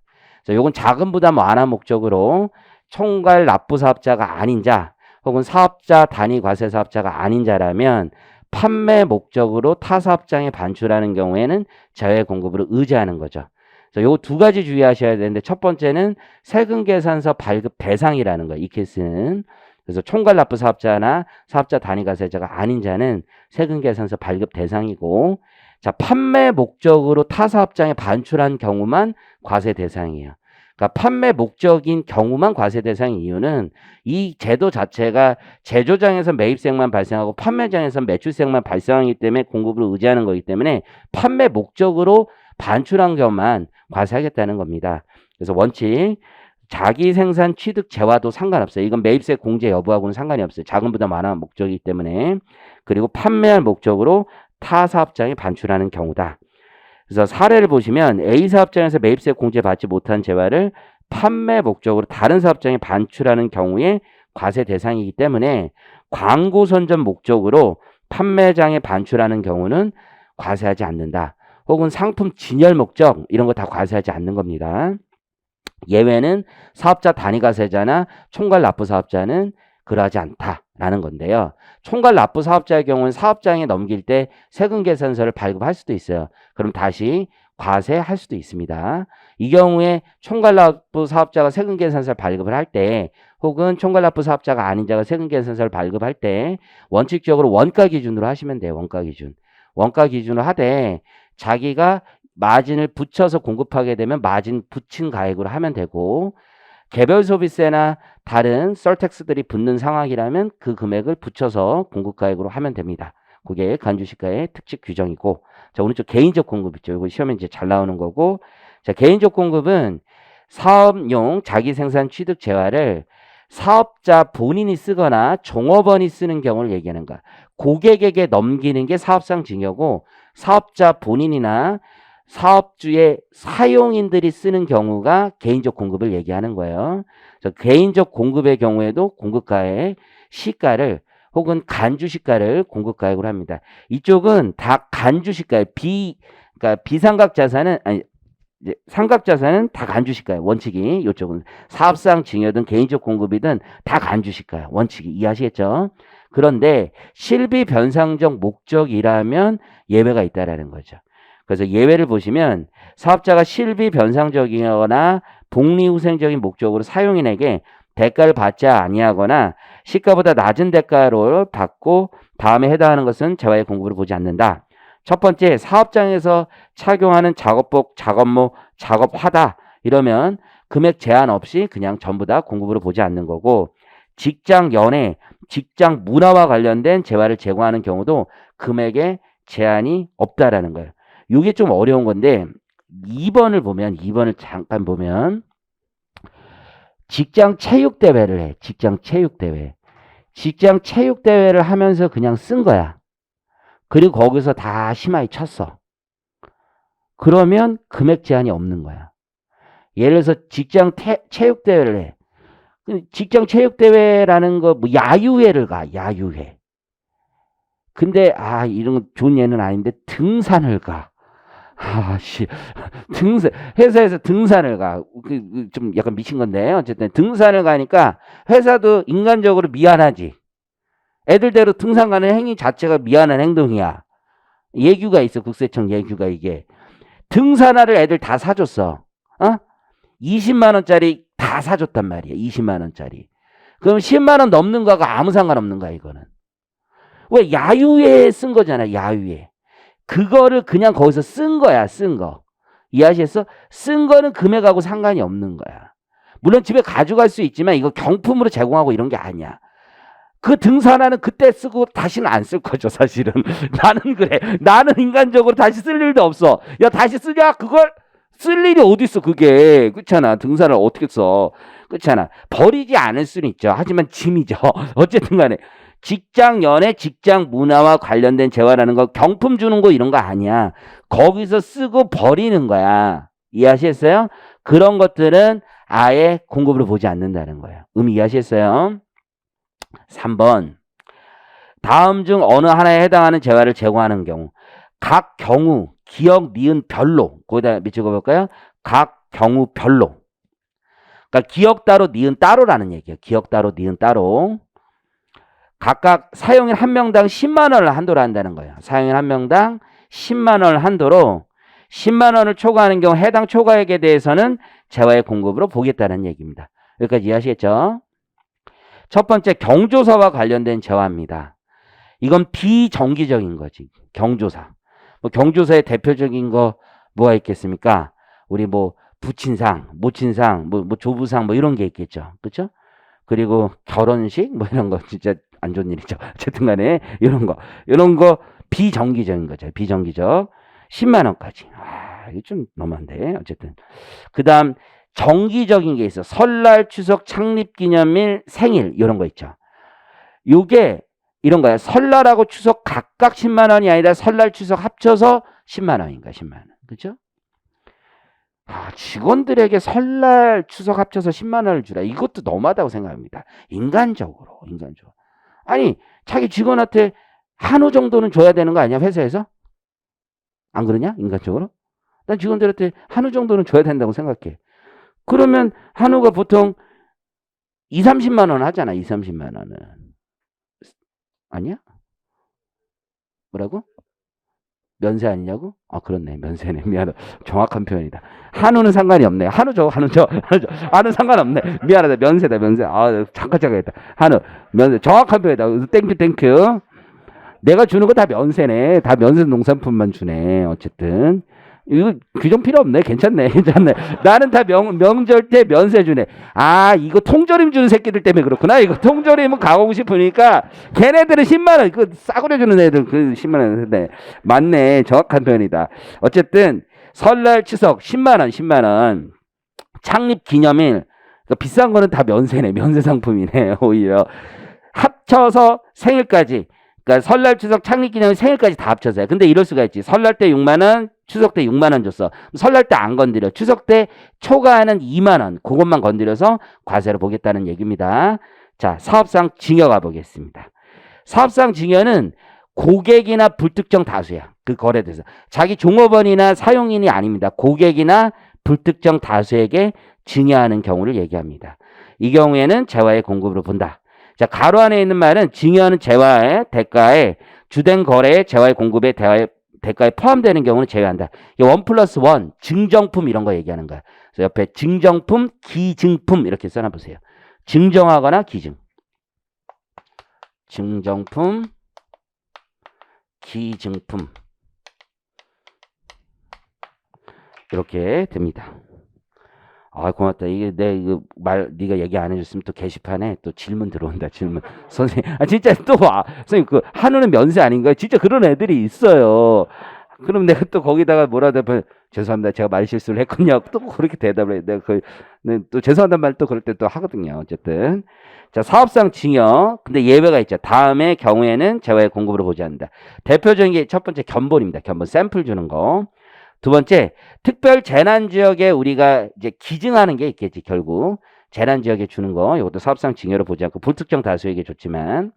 요건 자금 부담 완화 목적으로 총괄 납부 사업자가 아닌 자 혹은 사업자 단위 과세 사업자가 아닌 자라면 판매 목적으로 타사업장에 반출하는 경우에는 자회 공급으로 의제하는 거죠. 요 두 가지 주의하셔야 되는데, 첫 번째는 세금 계산서 발급 대상이라는 거예요. 이 케이스는. 그래서 총괄 납부 사업자나 사업자 단위 과세자가 아닌 자는 세금 계산서 발급 대상이고, 자, 판매 목적으로 타 사업장에 반출한 경우만 과세 대상이에요. 그러니까 판매 목적인 경우만 과세 대상인 이유는 이 제도 자체가 제조장에서 매입세액만 발생하고 판매장에서 매출세액만 발생하기 때문에 공급을 의지하는 거기 때문에 판매 목적으로 반출한 경우만 과세하겠다는 겁니다. 그래서 원칙 자기 생산 취득 재화도 상관없어요. 이건 매입세 공제 여부하고는 상관이 없어요. 자금 부담 완화 목적이기 때문에. 그리고 판매할 목적으로 타 사업장에 반출하는 경우다. 그래서 사례를 보시면 A 사업장에서 매입세 공제 받지 못한 재화를 판매 목적으로 다른 사업장에 반출하는 경우에 과세 대상이기 때문에 광고 선전 목적으로 판매장에 반출하는 경우는 과세하지 않는다. 혹은 상품 진열 목적 이런 거 다 과세하지 않는 겁니다. 예외는 사업자 단위 과세자나 총괄 납부 사업자는 그러하지 않다라는 건데요. 총괄 납부 사업자의 경우는 사업장에 넘길 때 세금 계산서를 발급할 수도 있어요. 그럼 다시 과세할 수도 있습니다. 이 경우에 총괄 납부 사업자가 세금 계산서를 발급을 할 때 혹은 총괄 납부 사업자가 아닌 자가 세금 계산서를 발급할 때 원칙적으로 원가 기준으로 하시면 돼요. 원가 기준. 원가 기준으로 하되 자기가 마진을 붙여서 공급하게 되면 마진 붙인 가액으로 하면 되고, 개별 소비세나 다른 썰택스들이 붙는 상황이라면 그 금액을 붙여서 공급 가액으로 하면 됩니다. 그게 간주시가의 특칙 규정이고, 자, 오른쪽 개인적 공급 있죠. 이거 시험에 이제 잘 나오는 거고, 자, 개인적 공급은 사업용 자기 생산 취득 재화를 사업자 본인이 쓰거나 종업원이 쓰는 경우를 얘기하는 거야. 고객에게 넘기는 게 사업상 증여고, 사업자 본인이나 사업주의 사용인들이 쓰는 경우가 개인적 공급을 얘기하는 거예요. 그래서 개인적 공급의 경우에도 공급가액 시가를 혹은 간주시가를 공급가액으로 합니다. 이쪽은 다 간주시가예요. 그러니까 비상각 자산은 아니 삼각 자산은 다 간주시가예요. 원칙이. 이쪽은 사업상 증여든 개인적 공급이든 다 간주시가예요. 원칙이. 이해하시겠죠? 그런데 실비 변상적 목적이라면 예외가 있다라는 거죠. 그래서 예외를 보시면 사업자가 실비 변상적이거나 복리후생적인 목적으로 사용인에게 대가를 받지 아니하거나 시가보다 낮은 대가를 받고 다음에 해당하는 것은 재화의 공급으로 보지 않는다. 첫 번째, 사업장에서 착용하는 작업복, 작업모, 작업하다 이러면 금액 제한 없이 그냥 전부 다 공급으로 보지 않는 거고, 직장 연회, 직장 문화와 관련된 재화를 제공하는 경우도 금액에 제한이 없다라는 거예요. 이게 좀 어려운 건데 2번을 보면 2번을 잠깐 보면 직장 체육 대회를 해. 직장 체육 대회. 직장 체육 대회를 하면서 그냥 쓴 거야. 그리고 거기서 다 심하게 쳤어. 그러면 금액 제한이 없는 거야. 예를 들어서 직장 체육 대회를 해. 직장 체육 대회라는 거 뭐 야유회를 가. 야유회. 근데 이런 거 좋은 예는 아닌데 등산을 가. 등산, 회사에서 등산을 가. 좀 약간 미친 건데, 어쨌든 등산을 가니까 회사도 인간적으로 미안하지. 애들대로 등산 가는 행위 자체가 미안한 행동이야. 예규가 있어, 국세청 예규가 이게. 등산화를 애들 다 사줬어. 20만원짜리 다 사줬단 말이야, 20만원짜리. 그럼 10만원 넘는 거하고 아무 상관없는 거야, 이거는. 왜? 야유회에 쓴 거잖아, 야유회. 그거를 그냥 거기서 쓴 거야, 쓴 거. 이해하셨어? 쓴 거는 금액하고 상관이 없는 거야. 물론 집에 가져갈 수 있지만 이거 경품으로 제공하고 이런 게 아니야. 그 등산화는 그때 쓰고 다시는 안 쓸 거죠, 사실은. 나는 그래. 나는 인간적으로 다시 쓸 일도 없어. 야, 다시 쓰냐? 그걸 쓸 일이 어딨어, 그게. 그렇잖아. 등산을 어떻게 써. 그렇잖아. 버리지 않을 수는 있죠. 하지만 짐이죠. 어쨌든 간에. 직장 연애, 직장 문화와 관련된 재화라는 거 경품 주는 거 이런 거 아니야. 거기서 쓰고 버리는 거야. 이해하셨어요? 그런 것들은 아예 공급으로 보지 않는다는 거예요. 이해하셨어요? 3번. 다음 중 어느 하나에 해당하는 재화를 제공하는 경우. 각 경우, 기억, 니은, 별로. 거기다 밑줄거볼까요? 각 경우 별로. 그러니까 기억 따로, 니은 따로라는 얘기예요. 기억 따로, 니은 따로. 각각 사용인 한 명당 10만 원을 한도로 한다는 거예요. 사용인 한 명당 10만 원을 한도로 10만 원을 초과하는 경우 해당 초과액에 대해서는 재화의 공급으로 보겠다는 얘기입니다. 여기까지 이해하시겠죠? 첫 번째, 경조사와 관련된 재화입니다. 이건 비정기적인 거지. 경조사. 뭐 경조사의 대표적인 거 뭐가 있겠습니까? 우리 뭐 부친상, 모친상, 뭐 조부상 뭐 이런 게 있겠죠. 그렇죠? 그리고 결혼식 뭐 이런 거 진짜 안 좋은 일이죠. 어쨌든 간에 이런 거 비정기적인 거죠. 비정기적. 10만 원까지. 이게 좀 너무한데. 어쨌든. 그다음 정기적인 게 있어. 설날, 추석, 창립기념일, 생일 이런 거 있죠. 요게 이런 거야. 설날하고 추석 각각 10만 원이 아니라 설날, 추석 합쳐서 10만 원인가 10만 원. 그렇죠? 직원들에게 설날, 추석 합쳐서 10만 원을 주라. 이것도 너무하다고 생각합니다. 인간적으로. 아니, 자기 직원한테 한우 정도는 줘야 되는 거 아니야, 회사에서? 안 그러냐? 인간적으로? 난 직원들한테 한우 정도는 줘야 된다고 생각해. 그러면 한우가 보통 2, 30만 원 하잖아, 2, 30만 원은. 아니야? 뭐라고? 면세 아니냐고? 그렇네. 면세네. 미안하다. 정확한 표현이다. 한우는 상관이 없네. 한우 상관없네. 미안하다. 면세다, 면세. 잠깐 했다. 한우, 면세. 정확한 표현이다. 땡큐. 내가 주는 거 다 면세네. 다 면세 농산품만 주네. 어쨌든. 이거 규정 필요 없네. 괜찮네. 나는 다 명절 때 면세 주네. 이거 통조림 주는 새끼들 때문에 그렇구나. 이거 통조림은 가고 싶으니까 걔네들은 10만 원. 그 싸구려 주는 애들 그 10만 원. 네. 맞네. 정확한 표현이다. 어쨌든 설날 추석 10만 원. 창립 기념일. 그러니까 비싼 거는 다 면세네. 면세 상품이네. 오히려. 합쳐서 생일까지. 그러니까 설날, 추석, 창립기념일, 생일까지 다 합쳐서요. 근데 이럴 수가 있지. 설날 때 6만 원, 추석 때 6만 원 줬어. 설날 때 안 건드려. 추석 때 초과하는 2만 원. 그것만 건드려서 과세로 보겠다는 얘기입니다. 자, 사업상 증여 가보겠습니다. 사업상 증여는 고객이나 불특정 다수야. 그 거래돼서. 자기 종업원이나 사용인이 아닙니다. 고객이나 불특정 다수에게 증여하는 경우를 얘기합니다. 이 경우에는 재화의 공급으로 본다. 자, 가로 안에 있는 말은 증여하는 재화의 대가에 주된 거래의 재화의 공급의 대가에 포함되는 경우는 제외한다. 1+1 증정품 이런 거 얘기하는 거야. 그래서 옆에 증정품, 기증품 이렇게 써놔보세요. 증정하거나 기증. 증정품, 기증품 이렇게 됩니다. 고맙다. 이게 이거 네가 얘기 안 해줬으면 또 게시판에 또 질문 들어온다. 질문. 선생님, 진짜 또 와. 선생님, 그 한우는 면세 아닌가요? 진짜 그런 애들이 있어요. 그럼 내가 또 거기다가 뭐라 대면 죄송합니다. 제가 말 실수를 했군요. 또 그렇게 대답을 해. 내가 또 죄송하다는 말 또 그럴 때 또 하거든요. 어쨌든. 자, 사업상 징역. 근데 예외가 있죠. 다음의 경우에는 재화의 공급으로 보지 않는다. 대표적인 게 첫 번째 견본입니다. 견본 샘플 주는 거. 두 번째, 특별 재난 지역에 우리가 이제 기증하는 게 있겠지, 결국. 재난 지역에 주는 거. 이것도 사업상 징여로 보지 않고 불특정 다수에게 줬지만.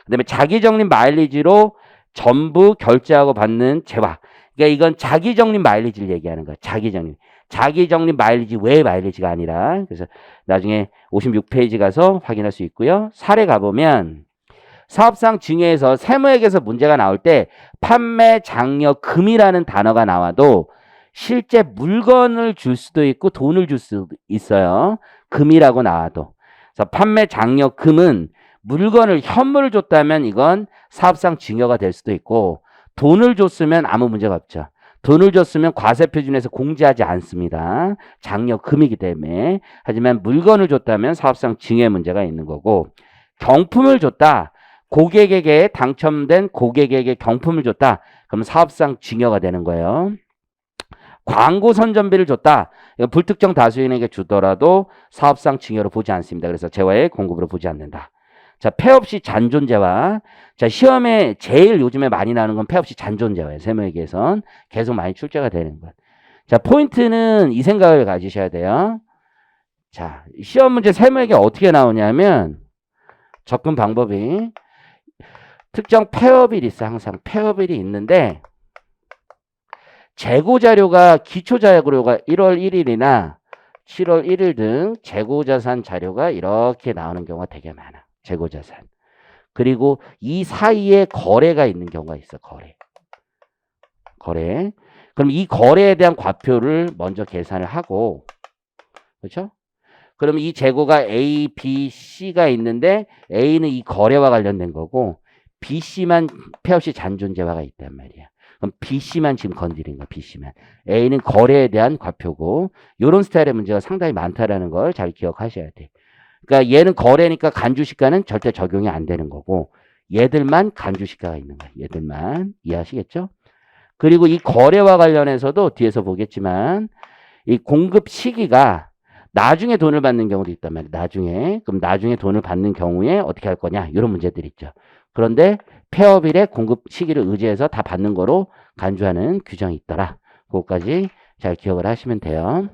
그다음에 자기 적립 마일리지로 전부 결제하고 받는 재화. 그러니까 이건 자기 적립 마일리지를 얘기하는 거야. 자기 적립. 자기 적립 마일리지 외 마일리지가 아니라. 그래서 나중에 56페이지 가서 확인할 수 있고요. 사례 가보면 사업상 증여에서 세무액에서 문제가 나올 때 판매 장려금이라는 단어가 나와도 실제 물건을 줄 수도 있고 돈을 줄 수도 있어요. 금이라고 나와도. 그래서 판매 장려금은 물건을 현물을 줬다면 이건 사업상 증여가 될 수도 있고 돈을 줬으면 아무 문제가 없죠. 돈을 줬으면 과세표준에서 공제하지 않습니다. 장려금이기 때문에. 하지만 물건을 줬다면 사업상 증여의 문제가 있는 거고 경품을 줬다. 고객에게 당첨된 고객에게 경품을 줬다. 그럼 사업상 증여가 되는 거예요. 광고 선전비를 줬다. 이거 불특정 다수인에게 주더라도 사업상 증여로 보지 않습니다. 그래서 재화의 공급으로 보지 않는다. 자, 폐업시 잔존재화. 자, 시험에 제일 요즘에 많이 나오는 건 폐업시 잔존재화예요. 세무회계에선 계속 많이 출제가 되는 것. 자, 포인트는 이 생각을 가지셔야 돼요. 자, 시험 문제 세무회계 어떻게 나오냐면 접근 방법이 특정 폐업일이 있어. 항상 폐업일이 있는데 재고자료가 기초자료가 1월 1일이나 7월 1일 등 재고자산 자료가 이렇게 나오는 경우가 되게 많아. 재고자산. 그리고 이 사이에 거래가 있는 경우가 있어. 거래. 그럼 이 거래에 대한 과표를 먼저 계산을 하고, 그렇죠? 그럼 이 재고가 A, B, C가 있는데 A는 이 거래와 관련된 거고 B, C만 폐업시 잔존재화가 있단 말이야. 그럼 B, C만 지금 건드린 거야. B, C만. A는 거래에 대한 과표고 이런 스타일의 문제가 상당히 많다라는 걸 잘 기억하셔야 돼. 그러니까 얘는 거래니까 간주시가는 절대 적용이 안 되는 거고 얘들만 간주시가가 있는 거야. 얘들만. 이해하시겠죠? 그리고 이 거래와 관련해서도 뒤에서 보겠지만 이 공급 시기가 나중에 돈을 받는 경우도 있단 말이에요. 나중에. 그럼 나중에 돈을 받는 경우에 어떻게 할 거냐? 이런 문제들이 있죠. 그런데 폐업일에 공급 시기를 의지해서 다 받는 거로 간주하는 규정이 있더라. 그것까지 잘 기억을 하시면 돼요.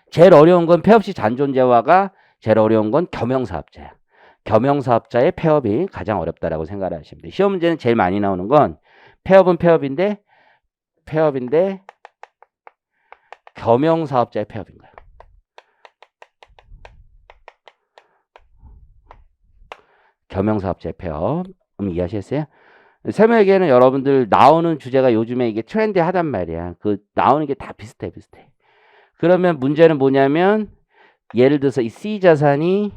제일 어려운 건 폐업시 잔존재화가 제일 어려운 건 겸용사업자야. 겸용사업자의 폐업이 가장 어렵다라고 생각을 하시면 돼요. 시험 문제는 제일 많이 나오는 건 폐업은 폐업인데 겸용사업자의 폐업인 거야. 겸용사업자의 폐업. 이해하셨어요? 세무회계는 여러분들 나오는 주제가 요즘에 이게 트렌디하단 말이야. 그 나오는 게 다 비슷해. 그러면 문제는 뭐냐면 예를 들어서 이 C 자산이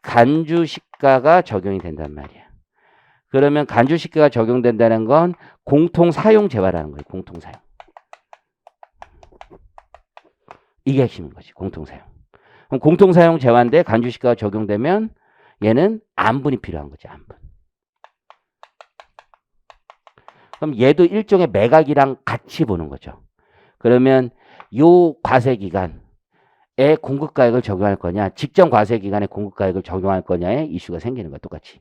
간주시가가 적용이 된단 말이야. 그러면 간주시가가 적용된다는 건 공통사용재화라는 거예요. 공통사용. 이게 핵심인 거지. 공통사용. 그럼 공통사용재화인데 간주시가가 적용되면 얘는 안분이 필요한 거지. 안분. 그럼 얘도 일종의 매각이랑 같이 보는 거죠. 그러면 요 과세기간에 공급가액을 적용할 거냐, 직전 과세기간에 공급가액을 적용할 거냐에 이슈가 생기는 거야. 똑같이.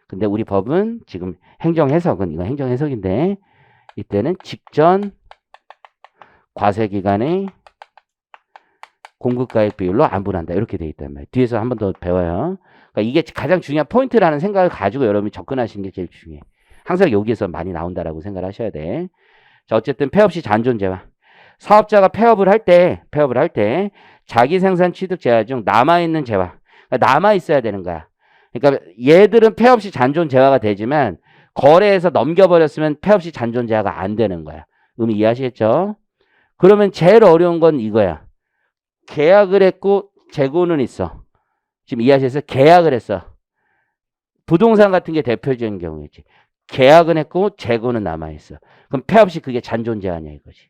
근데 우리 법은 지금 행정해석은 이건 행정해석인데 이때는 직전 과세기간에 공급가액 비율로 안분한다. 이렇게 돼 있단 말이에요. 뒤에서 한 번 더 배워요. 그러니까 이게 가장 중요한 포인트라는 생각을 가지고 여러분이 접근하시는 게 제일 중요해. 항상 여기에서 많이 나온다라고 생각을 하셔야 돼. 자, 어쨌든 폐업시 잔존재화. 사업자가 폐업을 할 때 자기 생산 취득 재화 중 남아있는 재화. 그러니까 남아있어야 되는 거야. 그러니까 얘들은 폐업시 잔존재화가 되지만 거래에서 넘겨버렸으면 폐업시 잔존재화가 안 되는 거야. 이해하시겠죠? 그러면 제일 어려운 건 이거야. 계약을 했고 재고는 있어. 지금 이해하셨어요? 계약을 했어. 부동산 같은 게 대표적인 경우였지. 계약은 했고 재고는 남아있어. 그럼 폐업시 그게 잔존재화냐 이거지.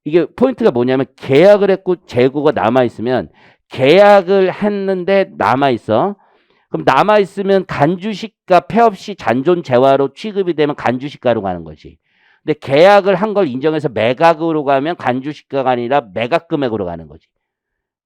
이게 포인트가 뭐냐면 계약을 했고 재고가 남아있으면 계약을 했는데 남아있어. 그럼 남아있으면 간주시가 폐업시 잔존재화로 취급이 되면 간주시가로 가는 거지. 근데 계약을 한 걸 인정해서 매각으로 가면 간주시가가 아니라 매각 금액으로 가는 거지.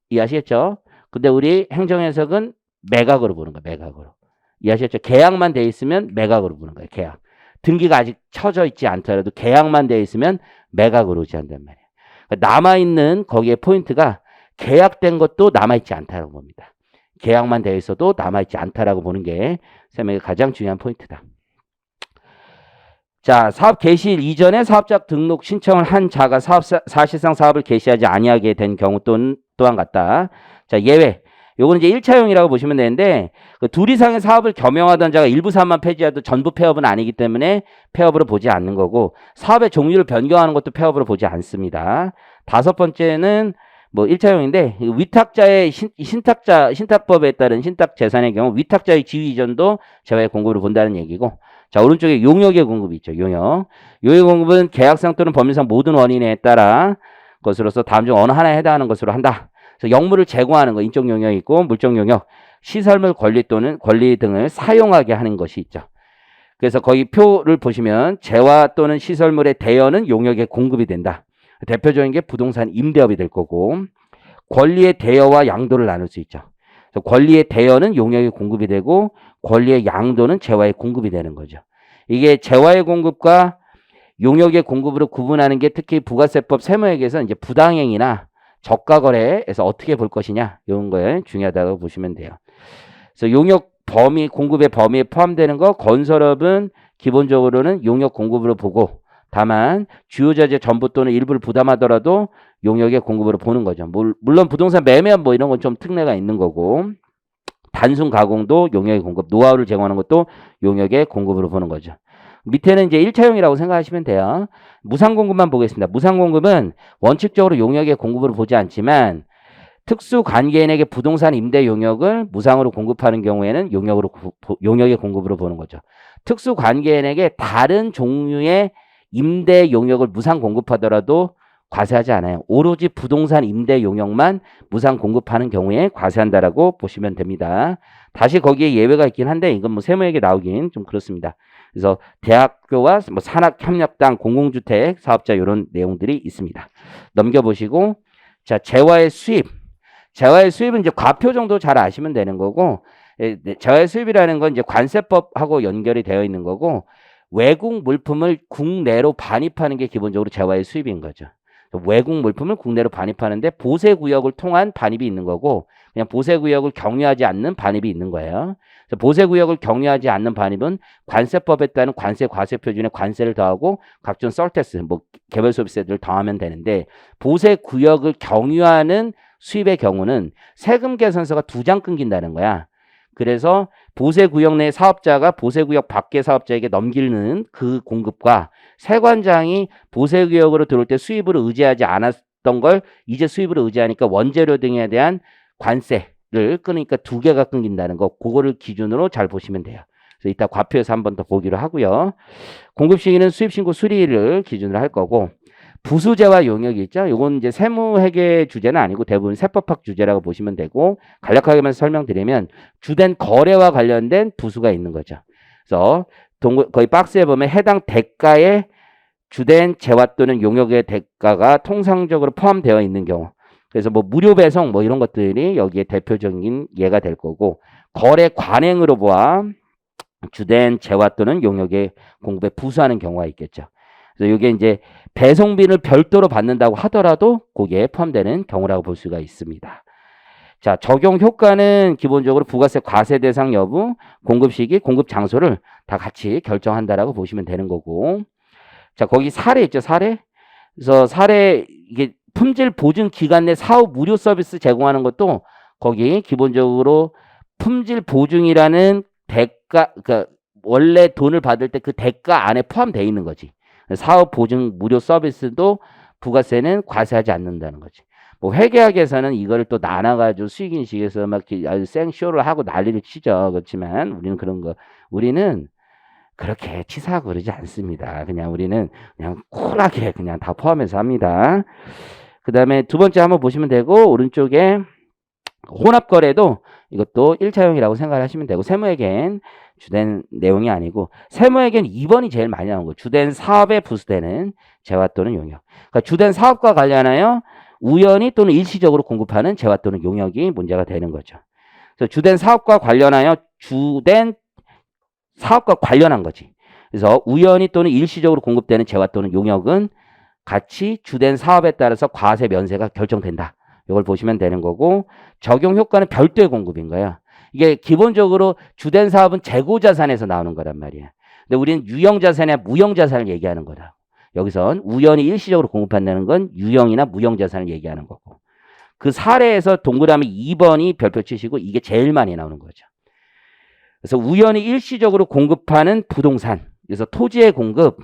이해하시겠죠? 근데 우리 행정해석은 매각으로 보는 거야. 매각으로. 이해하셨죠? 계약만 돼 있으면 매각으로 보는 거예요. 계약. 등기가 아직 쳐져 있지 않더라도 계약만 돼 있으면 매각으로 의지한단 말이에요. 그러니까 남아있는 거기에 포인트가 계약된 것도 남아있지 않다라고 봅니다. 계약만 돼 있어도 남아있지 않다라고 보는 게 쌤에게 가장 중요한 포인트다. 자, 사업 개시일 이전에 사업자 등록 신청을 한 자가 사실상 사업을 개시하지 아니하게 된 경우 또한 같다. 자, 예외. 요거는 이제 1차용이라고 보시면 되는데 그 둘 이상의 사업을 겸용하던 자가 일부 사업만 폐지해도 전부 폐업은 아니기 때문에 폐업으로 보지 않는 거고 사업의 종류를 변경하는 것도 폐업으로 보지 않습니다. 다섯 번째는 뭐 1차용인데 위탁자의 신탁법에 따른 신탁 재산의 경우 위탁자의 지위 이전도 재화의 공급으로 본다는 얘기고 자, 오른쪽에 용역의 공급이 있죠. 용역 공급은 계약상 또는 법률상 모든 원인에 따라 것으로서 다음 중 어느 하나에 해당하는 것으로 한다. 그래서 영물을 제공하는 거 인적 용역이 있고 물적 용역, 시설물 권리 또는 권리 등을 사용하게 하는 것이 있죠. 그래서 거기 표를 보시면 재화 또는 시설물의 대여는 용역의 공급이 된다. 대표적인 게 부동산 임대업이 될 거고 권리의 대여와 양도를 나눌 수 있죠. 그래서 권리의 대여는 용역의 공급이 되고 권리의 양도는 재화의 공급이 되는 거죠. 이게 재화의 공급과 용역의 공급으로 구분하는 게 특히 부가세법 세무액에서 이제 부당행위나 저가 거래에서 어떻게 볼 것이냐 이런 거에 중요하다고 보시면 돼요. 그래서 용역 범위 공급의 범위에 포함되는 거 건설업은 기본적으로는 용역 공급으로 보고 다만 주요 자재 전부 또는 일부를 부담하더라도 용역의 공급으로 보는 거죠. 물론 부동산 매매업 뭐 이런 건 좀 특례가 있는 거고 단순 가공도 용역의 공급, 노하우를 제공하는 것도 용역의 공급으로 보는 거죠. 밑에는 이제 1차용이라고 생각하시면 돼요. 무상공급만 보겠습니다. 무상공급은 원칙적으로 용역의 공급으로 보지 않지만 특수 관계인에게 부동산 임대 용역을 무상으로 공급하는 경우에는 용역의 공급으로 보는 거죠. 특수 관계인에게 다른 종류의 임대 용역을 무상 공급하더라도 과세하지 않아요. 오로지 부동산 임대 용역만 무상 공급하는 경우에 과세한다라고 보시면 됩니다. 다시 거기에 예외가 있긴 한데 이건 뭐 세무액에 나오긴 좀 그렇습니다. 그래서 대학교와 뭐 산학협력당 공공주택 사업자 이런 내용들이 있습니다. 넘겨보시고 자 재화의 수입. 재화의 수입은 이제 과표 정도 잘 아시면 되는 거고 재화의 수입이라는 건 이제 관세법하고 연결이 되어 있는 거고 외국 물품을 국내로 반입하는 게 기본적으로 재화의 수입인 거죠. 외국 물품을 국내로 반입하는데 보세구역을 통한 반입이 있는 거고 그냥 보세구역을 경유하지 않는 반입이 있는 거예요. 그래서 보세구역을 경유하지 않는 반입은 관세법에 따른 관세 과세표준에 관세를 더하고 각종 썰테스, 뭐 개별소비세들을 더하면 되는데 보세구역을 경유하는 수입의 경우는 세금 계산서가 2장 끊긴다는 거야. 그래서 보세구역 내 사업자가 보세구역 밖의 사업자에게 넘기는 그 공급과 세관장이 보세구역으로 들어올 때 수입으로 의지하지 않았던 걸 이제 수입으로 의지하니까 원재료 등에 대한 관세를 끊으니까 2개가 끊긴다는 거 그거를 기준으로 잘 보시면 돼요. 그래서 이따 과표에서 한 번 더 보기로 하고요. 공급 시기는 수입신고 수리를 기준으로 할 거고 부수재와 용역이 있죠. 이건 이제 세무회계 주제는 아니고 대부분 세법학 주제라고 보시면 되고 간략하게만 설명드리면 주된 거래와 관련된 부수가 있는 거죠. 그래서 거의 박스에 보면 해당 대가에 주된 재화 또는 용역의 대가가 통상적으로 포함되어 있는 경우 그래서 뭐 무료 배송 뭐 이런 것들이 여기에 대표적인 예가 될 거고 거래 관행으로 보아 주된 재화 또는 용역의 공급에 부수하는 경우가 있겠죠. 그래서 이게 이제 배송비를 별도로 받는다고 하더라도 거기에 포함되는 경우라고 볼 수가 있습니다. 자, 적용 효과는 기본적으로 부가세 과세 대상 여부, 공급 시기, 공급 장소를 다 같이 결정한다라고 보시면 되는 거고. 자, 거기 사례 있죠, 사례. 그래서 사례 이게 품질 보증 기간 내 사후 무료 서비스 제공하는 것도 거기 기본적으로 품질 보증이라는 대가, 그러니까 원래 돈을 받을 때 그 대가 안에 포함되어 있는 거지. 사업 보증 무료 서비스도 부가세는 과세하지 않는다는 거지. 뭐 회계학에서는 이거를 또 나눠가지고 수익인식에서 막 아주 생쇼를 하고 난리를 치죠. 그렇지만 우리는 그렇게 치사하고 그러지 않습니다. 그냥 우리는 그냥 쿨하게 그냥 다 포함해서 합니다. 그 다음에 두 번째 한번 보시면 되고 오른쪽에 혼합거래도 이것도 1차형이라고 생각하시면 되고 세무에겐 주된 내용이 아니고 세무에겐 2번이 제일 많이 나온 거예요. 주된 사업에 부수되는 재화 또는 용역. 그러니까 주된 사업과 관련하여 우연히 또는 일시적으로 공급하는 재화 또는 용역이 문제가 되는 거죠. 그래서 주된 사업과 관련하여 주된 사업과 관련한 거지. 그래서 우연히 또는 일시적으로 공급되는 재화 또는 용역은 같이 주된 사업에 따라서 과세 면세가 결정된다. 이걸 보시면 되는 거고 적용 효과는 별도의 공급인 거야. 이게 기본적으로 주된 사업은 재고자산에서 나오는 거란 말이야. 근데 우리는 유형자산이나 무형자산을 얘기하는 거다. 여기선 우연히 일시적으로 공급한다는 건 유형이나 무형자산을 얘기하는 거고 그 사례에서 동그라미 2번이 별표 치시고 이게 제일 많이 나오는 거죠. 그래서 우연히 일시적으로 공급하는 부동산, 그래서 토지의 공급,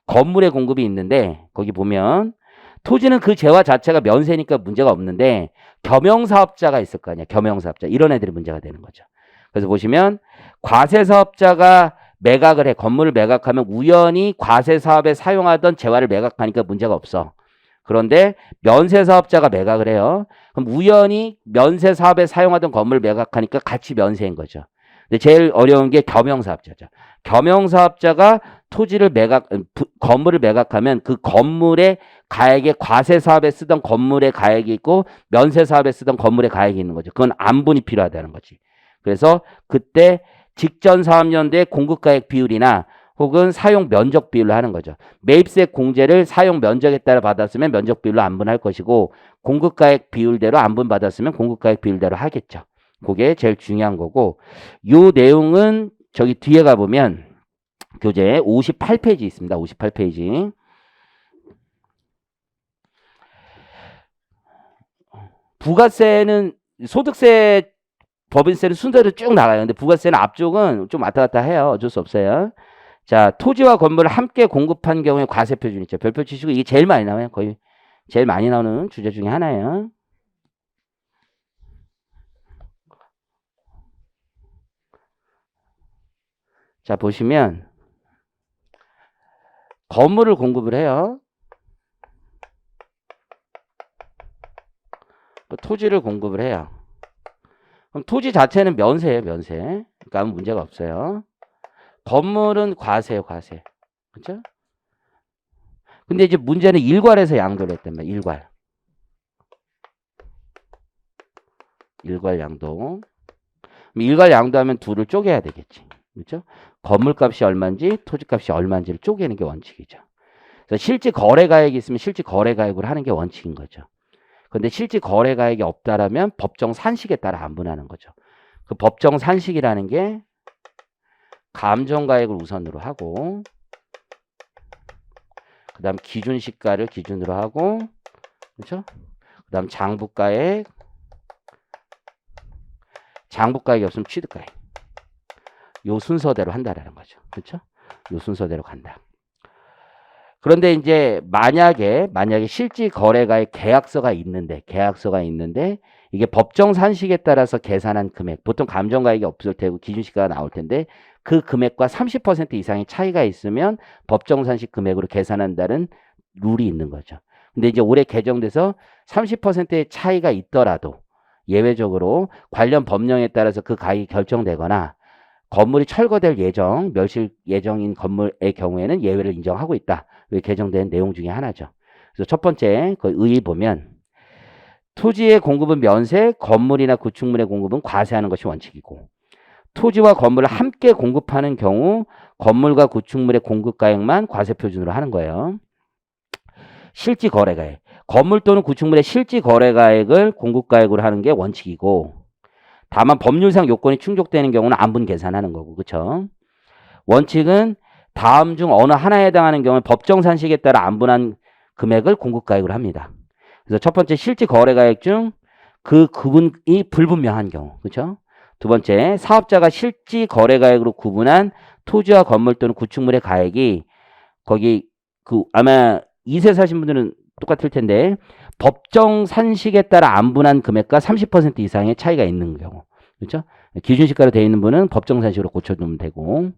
건물의 공급이 있는데 거기 보면 토지는 그 재화 자체가 면세니까 문제가 없는데 겸용사업자가 있을 거 아니야. 겸용사업자. 이런 애들이 문제가 되는 거죠. 그래서 보시면 과세사업자가 매각을 해. 건물을 매각하면 우연히 과세사업에 사용하던 재화를 매각하니까 문제가 없어. 그런데 면세사업자가 매각을 해요. 그럼 우연히 면세사업에 사용하던 건물을 매각하니까 같이 면세인 거죠. 근데 제일 어려운 게 겸용사업자죠. 겸용사업자가 토지를 건물을 매각하면 그 건물의 가액에 과세사업에 쓰던 건물의 가액이 있고 면세사업에 쓰던 건물의 가액이 있는 거죠. 그건 안분이 필요하다는 거지. 그래서 그때 직전 사업연도의 공급가액 비율이나 혹은 사용 면적 비율로 하는 거죠. 매입세 공제를 사용 면적에 따라 받았으면 면적 비율로 안분할 것이고 공급가액 비율대로 안분 받았으면 공급가액 비율대로 하겠죠. 그게 제일 중요한 거고 요 내용은 저기 뒤에 가보면 교재 58페이지 있습니다. 58페이지. 부가세는 소득세, 법인세는 순서대로 쭉 나가요. 근데 부가세는 앞쪽은 좀 왔다 갔다 해요. 어쩔 수 없어요. 자, 토지와 건물을 함께 공급한 경우에 과세 표준 있죠. 별표 치시고 이게 제일 많이 나와요. 거의 제일 많이 나오는 주제 중에 하나예요. 자, 보시면 건물을 공급을 해요. 토지를 공급을 해요. 그럼 토지 자체는 면세예요, 면세. 그러니까 아무 문제가 없어요. 건물은 과세예요, 과세. 그렇죠? 근데 이제 문제는 일괄에서 양도를 했단 말이에요. 일괄. 일괄 양도. 일괄 양도하면 둘을 쪼개야 되겠지. 그렇죠? 건물값이 얼마인지 토지값이 얼마인지를 쪼개는 게 원칙이죠. 그래서 실제 거래가액이 있으면 실제 거래가액으로 하는 게 원칙인 거죠. 근데 실제 거래가액이 없다라면 법정 산식에 따라 안분하는 거죠. 그 법정 산식이라는 게 감정가액을 우선으로 하고 그 다음 기준시가를 기준으로 하고 그렇죠? 그 다음 장부가액 장부가액이 없으면 취득가액 요 순서대로 한다라는 거죠. 그렇죠? 요 순서대로 간다. 그런데 이제 만약에 실질 거래가의 계약서가 있는데 이게 법정 산식에 따라서 계산한 금액 보통 감정가액이 없을 테고 기준시가가 나올 텐데 그 금액과 30% 이상의 차이가 있으면 법정 산식 금액으로 계산한다는 룰이 있는 거죠. 근데 이제 올해 개정돼서 30%의 차이가 있더라도 예외적으로 관련 법령에 따라서 그 가액이 결정되거나 건물이 철거될 예정, 멸실 예정인 건물의 경우에는 예외를 인정하고 있다. 개정된 내용 중에 하나죠. 그래서 첫 번째 그 의의 보면 토지의 공급은 면세, 건물이나 구축물의 공급은 과세하는 것이 원칙이고 토지와 건물을 함께 공급하는 경우 건물과 구축물의 공급가액만 과세 표준으로 하는 거예요. 실지 거래가액, 건물 또는 구축물의 실지 거래가액을 공급가액으로 하는 게 원칙이고 다만 법률상 요건이 충족되는 경우는 안분 계산하는 거고 그렇죠? 원칙은 다음 중 어느 하나에 해당하는 경우는 법정 산식에 따라 안분한 금액을 공급가액으로 합니다. 그래서 첫 번째 실지 거래가액 중 그 구분이 불분명한 경우 그렇죠? 두 번째 사업자가 실지 거래가액으로 구분한 토지와 건물 또는 구축물의 가액이 거기 그 아마 2세 사신 분들은 똑같을 텐데 법정 산식에 따라 안분한 금액과 30% 이상의 차이가 있는 경우 그렇죠? 기준시가로 되어 있는 분은 법정 산식으로 고쳐두면 되고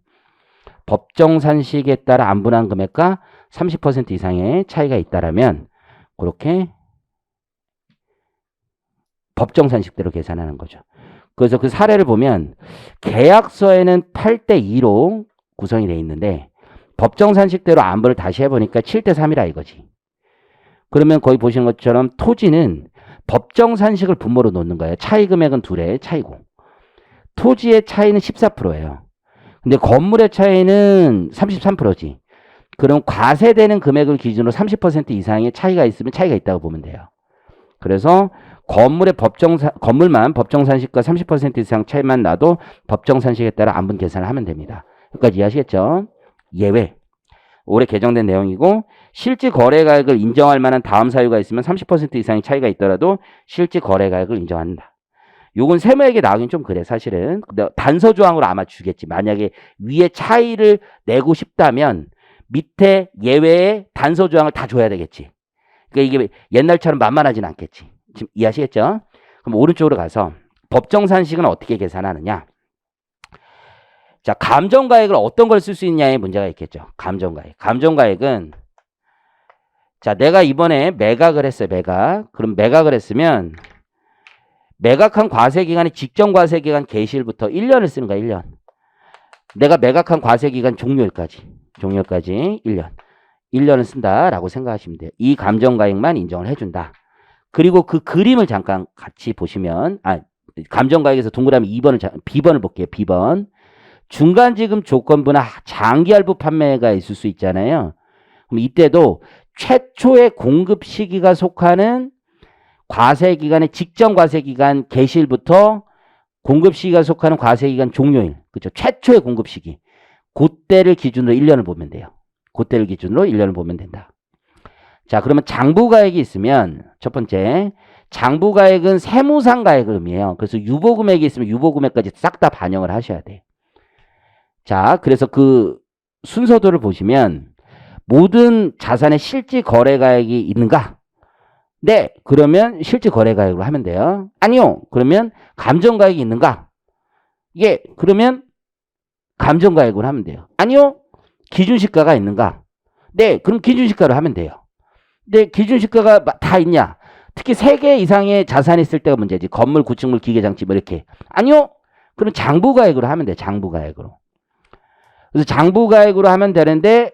법정 산식에 따라 안분한 금액과 30% 이상의 차이가 있다라면 그렇게 법정 산식대로 계산하는 거죠. 그래서 그 사례를 보면 계약서에는 8대2로 구성이 돼 있는데 법정 산식대로 안부를 다시 해보니까 7대3이라 이거지. 그러면 거기 보시는 것처럼 토지는 법정 산식을 분모로 놓는 거예요. 차이 금액은 둘의 차이고. 토지의 차이는 14%예요. 근데 건물의 차이는 33%지. 그럼 과세되는 금액을 기준으로 30% 이상의 차이가 있으면 차이가 있다고 보면 돼요. 그래서 건물만 법정 산식과 30% 이상 차이만 나도 법정 산식에 따라 안분 계산을 하면 됩니다. 여기까지 이해하시겠죠? 예외. 올해 개정된 내용이고 실질 거래가액을 인정할 만한 다음 사유가 있으면 30% 이상의 차이가 있더라도 실질 거래가액을 인정한다. 요건 세무에게 나오긴 좀 그래 사실은. 근데 단서 조항으로 아마 주겠지. 만약에 위에 차이를 내고 싶다면 밑에 예외에 단서 조항을 다 줘야 되겠지. 그러니까 이게 옛날처럼 만만하진 않겠지. 지금 이해하시겠죠? 그럼 오른쪽으로 가서 법정 산식은 어떻게 계산하느냐? 자, 감정가액을 어떤 걸 쓸 수 있냐에 문제가 있겠죠. 감정가액. 감정가액은 자, 내가 이번에 매각을 했어요. 매각. 그럼 매각을 했으면 매각한 과세기간이 직전 과세기간 개시일부터 1년을 쓰는 거야. 1년. 내가 매각한 과세기간 종료일까지 1년. 1년을 쓴다라고 생각하시면 돼요. 이 감정가액만 인정을 해준다. 그리고 그 그림을 잠깐 같이 보시면 감정가액에서 동그라미 B번을 볼게요. B번. 중간지급 조건부나 장기할부 판매가 있을 수 있잖아요. 그럼 이때도 최초의 공급 시기가 속하는 과세기간의 직전 과세기간 개시일부터 공급 시기가 속하는 과세기간 종료일. 그렇죠. 최초의 공급 시기. 그때를 기준으로 1년을 보면 돼요. 그때를 기준으로 1년을 보면 된다. 자, 그러면 장부가액이 있으면 첫 번째 장부가액은 세무상 가액을 의미해요. 그래서 유보금액이 있으면 유보금액까지 싹 다 반영을 하셔야 돼. 자, 그래서 그 순서도를 보시면 모든 자산의 실질 거래가액이 있는가? 네, 그러면 실질 거래가액으로 하면 돼요. 아니요, 그러면 감정가액이 있는가? 예, 그러면 감정가액으로 하면 돼요. 아니요, 기준시가가 있는가? 네, 그럼 기준시가로 하면 돼요. 네, 기준시가가 다 있냐? 특히 3개 이상의 자산이 있을 때가 문제지. 건물, 구축물, 기계장치 뭐 이렇게. 아니요, 그럼 장부가액으로 하면 돼요. 장부가액으로. 그래서 장부가액으로 하면 되는데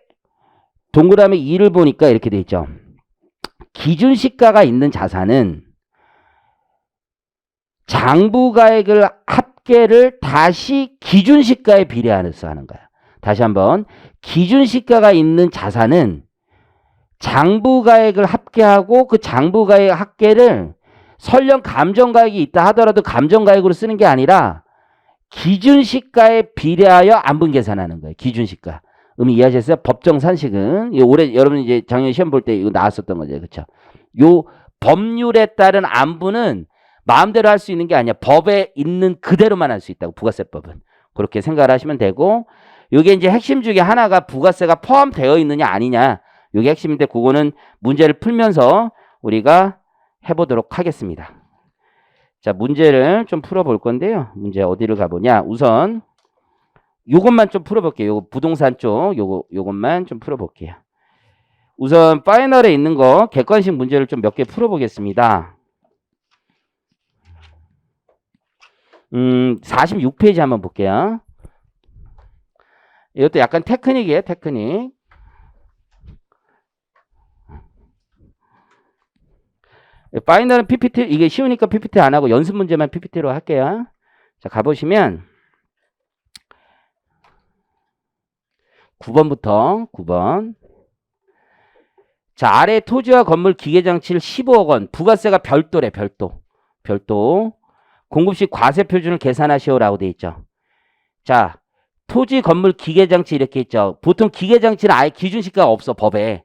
동그라미 2를 보니까 이렇게 돼 있죠. 기준시가가 있는 자산은 장부가액을 합계를 다시 기준시가에 비례해서 하는 거야. 다시 한번 기준시가가 있는 자산은 장부가액을 합계하고 그 장부가액 합계를 설령 감정가액이 있다 하더라도 감정가액으로 쓰는 게 아니라 기준시가에 비례하여 안분 계산하는 거예요. 기준시가. 이해하셨어요? 법정 산식은 올해 여러분 이제 작년 시험 볼 때 이거 나왔었던 거죠, 그렇죠? 요 법률에 따른 안분은 마음대로 할 수 있는 게 아니야. 법에 있는 그대로만 할 수 있다고. 부가세법은 그렇게 생각을 하시면 되고, 이게 이제 핵심 중에 하나가 부가세가 포함되어 있느냐 아니냐. 이게 핵심인데 그거는 문제를 풀면서 우리가 해보도록 하겠습니다. 자, 문제를 좀 풀어볼 건데요. 문제 어디를 가보냐. 우선 요것만 좀 풀어볼게요. 요거 부동산 쪽 요것만 좀 풀어볼게요. 우선 파이널에 있는 거 객관식 문제를 좀 몇 개 풀어보겠습니다. 46페이지 한번 볼게요. 이것도 약간 테크닉이에요. 테크닉. 파이널은 PPT, 이게 쉬우니까 PPT 안 하고 연습 문제만 PPT로 할게요. 자, 가보시면 9번부터 9번. 자, 아래 토지와 건물 기계장치를 15억 원, 부가세가 별도래, 별도. 공급시 과세 표준을 계산하시오라고 돼 있죠. 자, 토지, 건물, 기계장치 이렇게 있죠. 보통 기계장치는 아예 기준시가가 없어, 법에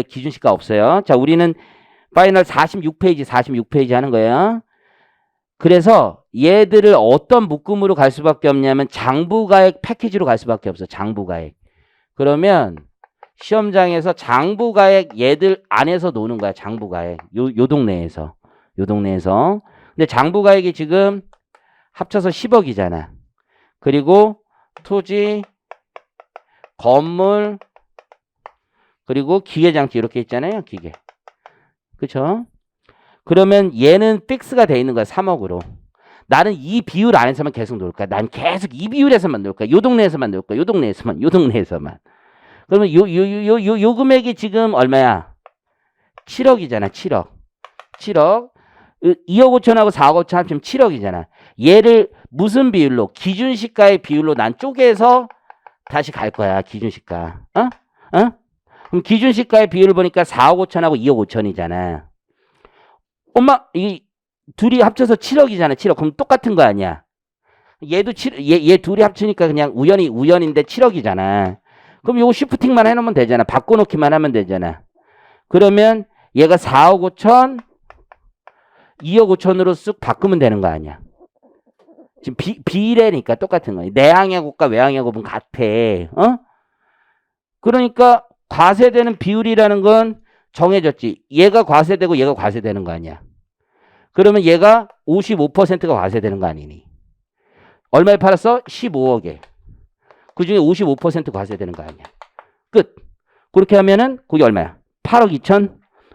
기준시가 없어요. 자, 우리는 파이널 46페이지 하는 거예요. 그래서 얘들을 어떤 묶음으로 갈 수밖에 없냐면 장부가액 패키지로 갈 수밖에 없어. 장부가액. 그러면 시험장에서 장부가액 얘들 안에서 노는 거야. 장부가액. 요 동네에서. 근데 장부가액이 지금 합쳐서 10억이잖아. 그리고 토지, 건물, 그리고 기계장치 이렇게 있잖아요. 기계. 그쵸? 그러면 얘는 픽스가 돼 있는 거야. 3억으로. 나는 이 비율 안에서만 계속 놀 거야. 난 계속 이 비율에서만 놀 거야. 요 동네에서만 놀 거야. 요 동네에서만, 요 동네에서만. 그러면 요 금액이 지금 얼마야? 7억이잖아, 7억. 7억. 2억 5천하고 4억 5천 합치면 7억이잖아. 얘를 무슨 비율로? 기준시가의 비율로 난 쪼개서 다시 갈 거야, 기준시가. 어? 어? 그럼 기준시가의 비율을 보니까 4억 5천하고 2억 5천이잖아. 엄마, 이 둘이 합쳐서 7억이잖아, 7억. 그럼 똑같은 거 아니야? 얘도 얘 둘이 합치니까 그냥 우연인데 7억이잖아. 그럼 요거 시프팅만 해놓으면 되잖아. 바꿔놓기만 하면 되잖아. 그러면 얘가 4억 5천, 2억 5천으로 쓱 바꾸면 되는 거 아니야. 지금 비례니까 똑같은 거야. 내항의 곱과 외항의 곱은 같아. 어? 그러니까 과세되는 비율이라는 건 정해졌지. 얘가 과세되고 얘가 과세되는 거 아니야. 그러면 얘가 55%가 과세되는 거 아니니? 얼마에 팔았어? 15억에. 그중에 55% 과세되는 거 아니야. 끝. 그렇게 하면은 그게 얼마야? 8억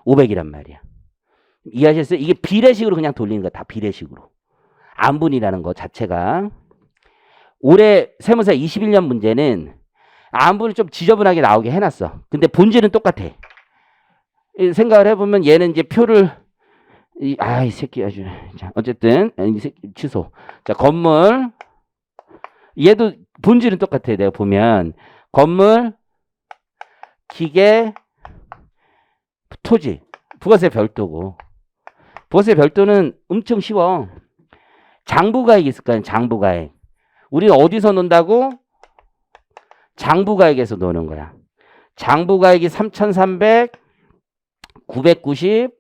2,500이란 말이야. 이해하셨어요? 이게 비례식으로 그냥 돌리는 거야. 다 비례식으로. 안분이라는 거 자체가. 올해 세무사 21년 문제는 안분을 좀 지저분하게 나오게 해놨어. 근데 본질은 똑같아. 생각을 해보면 얘는 이제 표를 이 새끼 아주. 자, 어쨌든 이 새끼 취소. 자, 건물. 얘도 본질은 똑같아. 내가 보면 건물, 기계, 토지, 부가세 별도고. 부가세 별도는 엄청 쉬워. 장부가액이 있을 거야. 장부가액. 우리는 어디서 논다고? 장부가액에서 노는 거야. 장부가액이 3,300, 990,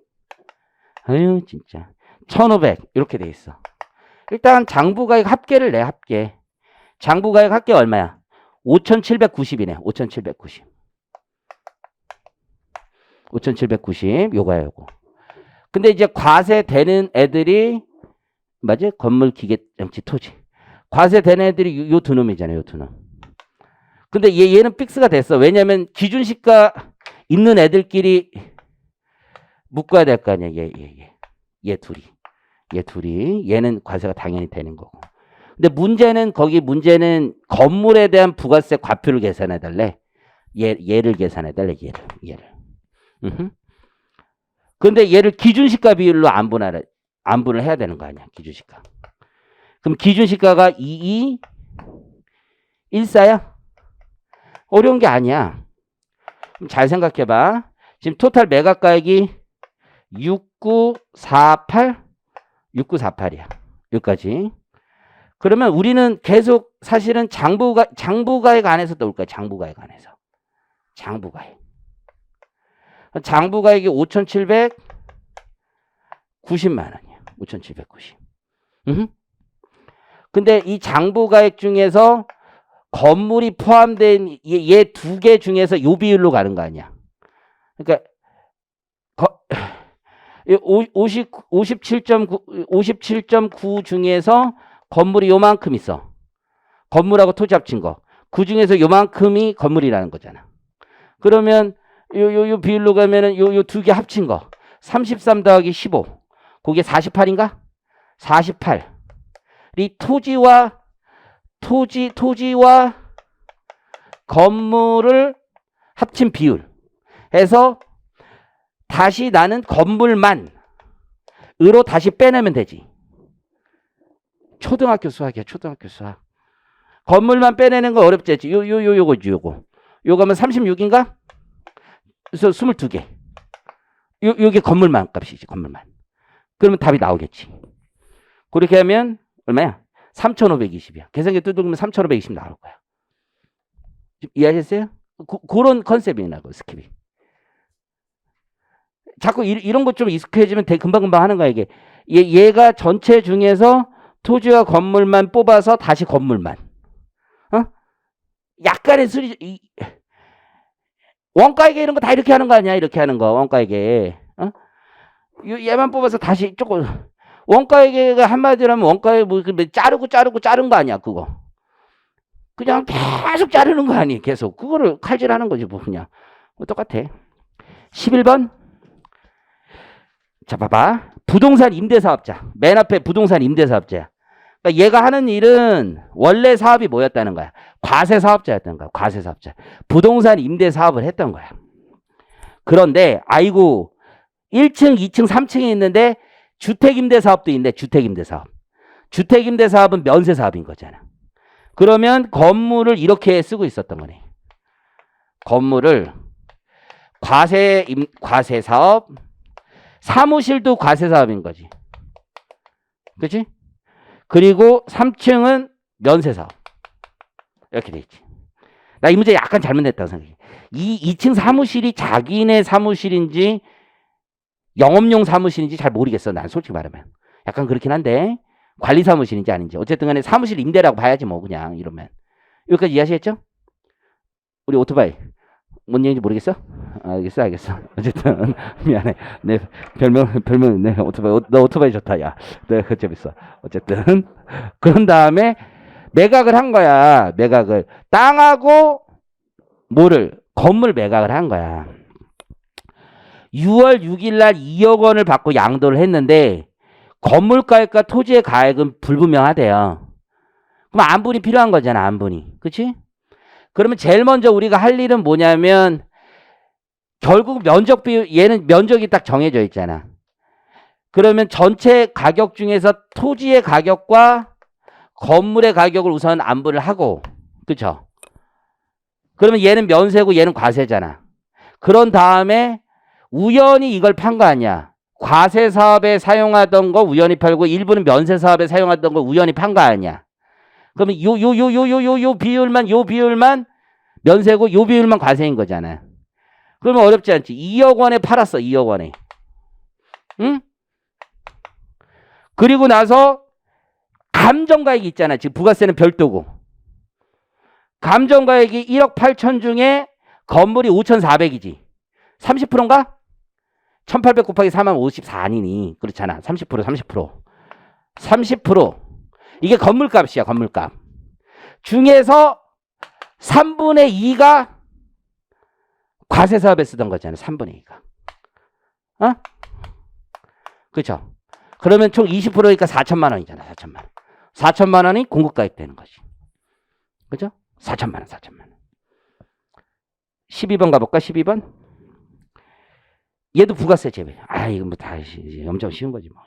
아유 진짜 1,500 이렇게 돼 있어. 일단 장부가액 합계를 내. 합계. 장부가액 합계 얼마야? 5,790이네. 5,790. 5,790 요거야 요거. 근데 이제 과세되는 애들이 맞지? 건물, 기계, 장치, 토지. 과세되는 애들이 요 두 놈이잖아요. 요 두 놈. 근데 얘는 픽스가 됐어. 왜냐면 기준시가 있는 애들끼리 묶어야 될 거 아니야. 얘 둘이. 얘 둘이. 얘는 과세가 당연히 되는 거고. 근데 문제는 건물에 대한 부가세 과표를 계산해 달래. 얘를 계산해 달래. 얘를. 근데 얘를 기준시가 비율로 안분을 해야 되는 거 아니야. 기준시가. 그럼 기준시가가 2214야? 어려운 게 아니야. 그럼 잘 생각해 봐. 지금 토탈 매각가액이 6948이야. 여기까지. 그러면 우리는 계속 사실은 장부가액 안에서 넣을 거야. 장부가액 안에서. 장부가액. 장부가액이 5,790만 원이야. 5,790. 근데 이 장부가액 중에서 건물이 포함된 얘 두 개 중에서 요 비율로 가는 거 아니야. 그러니까 57.9 중에서 건물이 요만큼 있어. 건물하고 토지 합친 거. 그 중에서 요만큼이 건물이라는 거잖아. 그러면 요 비율로 가면은 요 두 개 합친 거. 33 더하기 15. 그게 48인가? 48. 이 토지와 건물을 합친 비율. 해서 다시 나는 건물만 으로 다시 빼내면 되지. 초등학교 수학이야. 초등학교 수학. 건물만 빼내는 거 어렵지 않지. 요거지 요거. 요거 하면 36인가? 그래서 22개. 요게 건물만 값이지. 건물만. 그러면 답이 나오겠지. 그렇게 하면 얼마야? 3,520이야. 계산기 뜯으면 3,520 나올 거야. 이해하셨어요? 그런 컨셉이라고 스킵이. 자꾸 이런 것 좀 익숙해지면 되게 금방금방 하는 거야 이게. 얘가 전체 중에서 토지와 건물만 뽑아서 다시 건물만. 약간의 수리. 원가액에 이런 거 다 이렇게 하는 거 아니야? 이렇게 하는 거 원가액에. 얘만 뽑아서 다시 조금. 원가액가 한마디로 하면 원가액 뭐 자른 거 아니야 그거. 그냥 계속 자르는 거 아니야 계속. 그거를 칼질하는 거지 뭐 그냥. 똑같아. 11번. 자 봐봐. 부동산 임대사업자. 맨 앞에 부동산 임대사업자야. 그러니까 얘가 하는 일은 원래 사업이 뭐였다는 거야? 과세 사업자였다는 거야. 과세 사업자. 부동산 임대 사업을 했던 거야. 그런데 아이고 1층, 2층, 3층에 있는데 주택 임대 사업도 있네. 주택 임대 사업. 주택 임대 사업은 면세 사업인 거잖아. 그러면 건물을 이렇게 쓰고 있었던 거네. 건물을 과세 사업, 사무실도 과세 사업인 거지. 그렇지? 그리고 3층은 면세 사업. 이렇게 돼 있지. 나 이 문제 약간 잘못했다고 생각해. 이 2층 사무실이 자기네 사무실인지 영업용 사무실인지 잘 모르겠어. 난 솔직히 말하면. 약간 그렇긴 한데 관리 사무실인지 아닌지. 어쨌든 간에 사무실 임대라고 봐야지 뭐 그냥 이러면. 여기까지 이해하시겠죠? 우리 오토바이. 뭔 얘기인지 모르겠어? 알겠어. 어쨌든 미안해. 내 별명 내 오토바이. 너 오토바이 좋다. 야. 네, 그 재밌어. 어쨌든 그런 다음에 매각을 한 거야. 매각을. 땅하고 뭐를? 건물 매각을 한 거야. 6월 6일 날 2억 원을 받고 양도를 했는데 건물가액과 토지의 가액은 불분명하대요. 그럼 안분이 필요한 거잖아. 안분이. 그치? 그러면 제일 먼저 우리가 할 일은 뭐냐면 결국 면적 비율, 얘는 면적이 딱 정해져 있잖아. 그러면 전체 가격 중에서 토지의 가격과 건물의 가격을 우선 안분을 하고, 그쵸? 그러면 얘는 면세고 얘는 과세잖아. 그런 다음에 우연히 이걸 판 거 아니야. 과세 사업에 사용하던 거 우연히 팔고 일부는 면세 사업에 사용하던 거 우연히 판 거 아니야. 그러면 요 비율만 면세고 요 비율만 과세인 거잖아. 그러면 어렵지 않지. 2억 원에 팔았어. 2억 원에. 응? 그리고 나서 감정가액이 있잖아. 지금 부가세는 별도고. 감정가액이 1억 8천 중에 건물이 5,400이지. 30%인가? 1,800 곱하기 4만 54아니니. 그렇잖아. 30%. 30%. 이게 건물값이야. 건물값. 중에서 3분의 2가 과세 사업에 쓰던 거잖아. 3분의 2가. 어? 그렇죠? 그러면 총 20%니까 4천만 원이잖아. 4천만 원. 4천만 원이 공급가액 되는 거지. 그죠? 4천만 원. 12번 가볼까? 12번. 얘도 부가세 제외. 이거 뭐 다 엄청 쉬운 거지 뭐.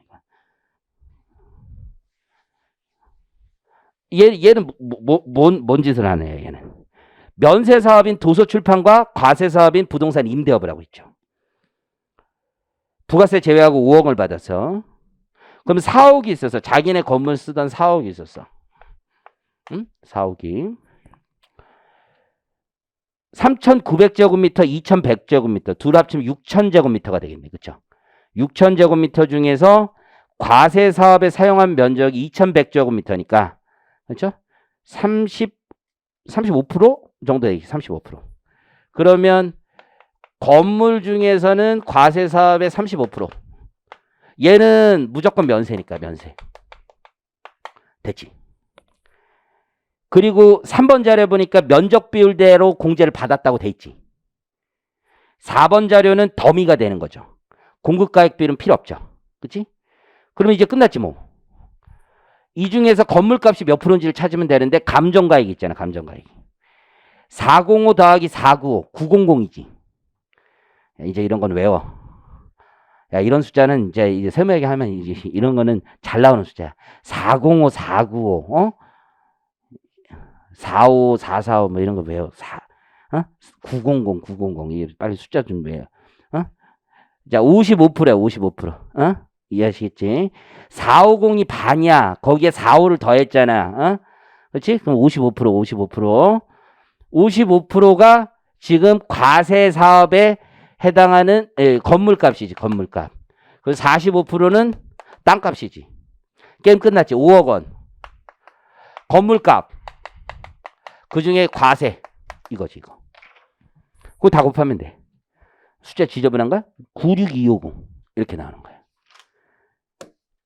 얘는 뭔 짓을 하네요. 얘는 면세 사업인 도서 출판과 과세 사업인 부동산 임대업을 하고 있죠. 부가세 제외하고 5억을 받았어. 그럼 4억이 있었어. 자기네 건물 쓰던 4억이 있었어. 응? 4억이 3,900제곱미터, 2,100제곱미터 둘 합치면 6,000제곱미터가 되겠네. 그렇죠? 6,000제곱미터 중에서 과세 사업에 사용한 면적이 2,100제곱미터니까 그렇죠? 35% 정도 되겠지. 35%. 그러면 건물 중에서는 과세 사업의 35%. 얘는 무조건 면세니까 면세. 됐지. 그리고 3번 자료 보니까 면적 비율대로 공제를 받았다고 돼 있지. 4번 자료는 더미가 되는 거죠. 공급가액 비율은 필요 없죠. 그치? 그러면 이제 끝났지 뭐. 이 중에서 건물값이 몇 프로인지를 찾으면 되는데 감정가액이 있잖아. 감정가액. 405 더하기 495. 900이지. 이제 이런 건 외워. 야, 이런 숫자는 이제 세무에게 하면 이제 이런 거는 잘 나오는 숫자야. 405, 495, 어? 45, 445, 뭐 이런 거 외워. 900, 900. 빨리 숫자 좀 외워. 어? 자, 55%야, 55%. 어? 이해하시겠지? 450이 반이야. 거기에 45를 더했잖아. 어? 그렇지? 그럼 55%, 55%. 55%가 지금 과세 사업에 해당하는 건물값이지, 건물값. 그리고 45%는 땅값이지. 게임 끝났지. 5억 원. 건물값. 그 중에 과세. 이거지, 이거. 그거 다 곱하면 돼. 숫자 지저분한가? 96250. 이렇게 나오는 거야.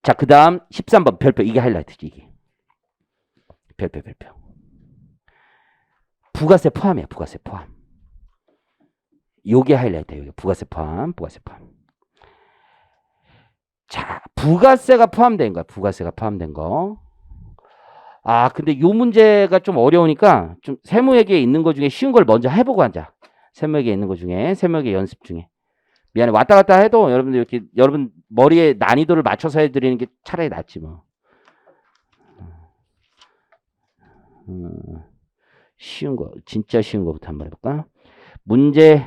자, 그 다음 13번 별표. 이게 하이라이트지, 이게. 별표. 부가세 포함이야, 부가세 포함. 요게 하이라이트야, 요게. 부가세 포함. 자, 부가세가 포함된 거야, 부가세가 포함된 거. 아, 근데 요 문제가 좀 어려우니까 좀 세무회계에 있는 것 중에 쉬운 걸 먼저 해보고 하자. 세무회계에 있는 것 중에, 세무회계 연습 중에. 미안해. 왔다 갔다 해도 여러분들 이렇게, 여러분 머리에 난이도를 맞춰서 해드리는 게 차라리 낫지 뭐. 쉬운 거, 진짜 쉬운 거부터 한번 해볼까? 문제,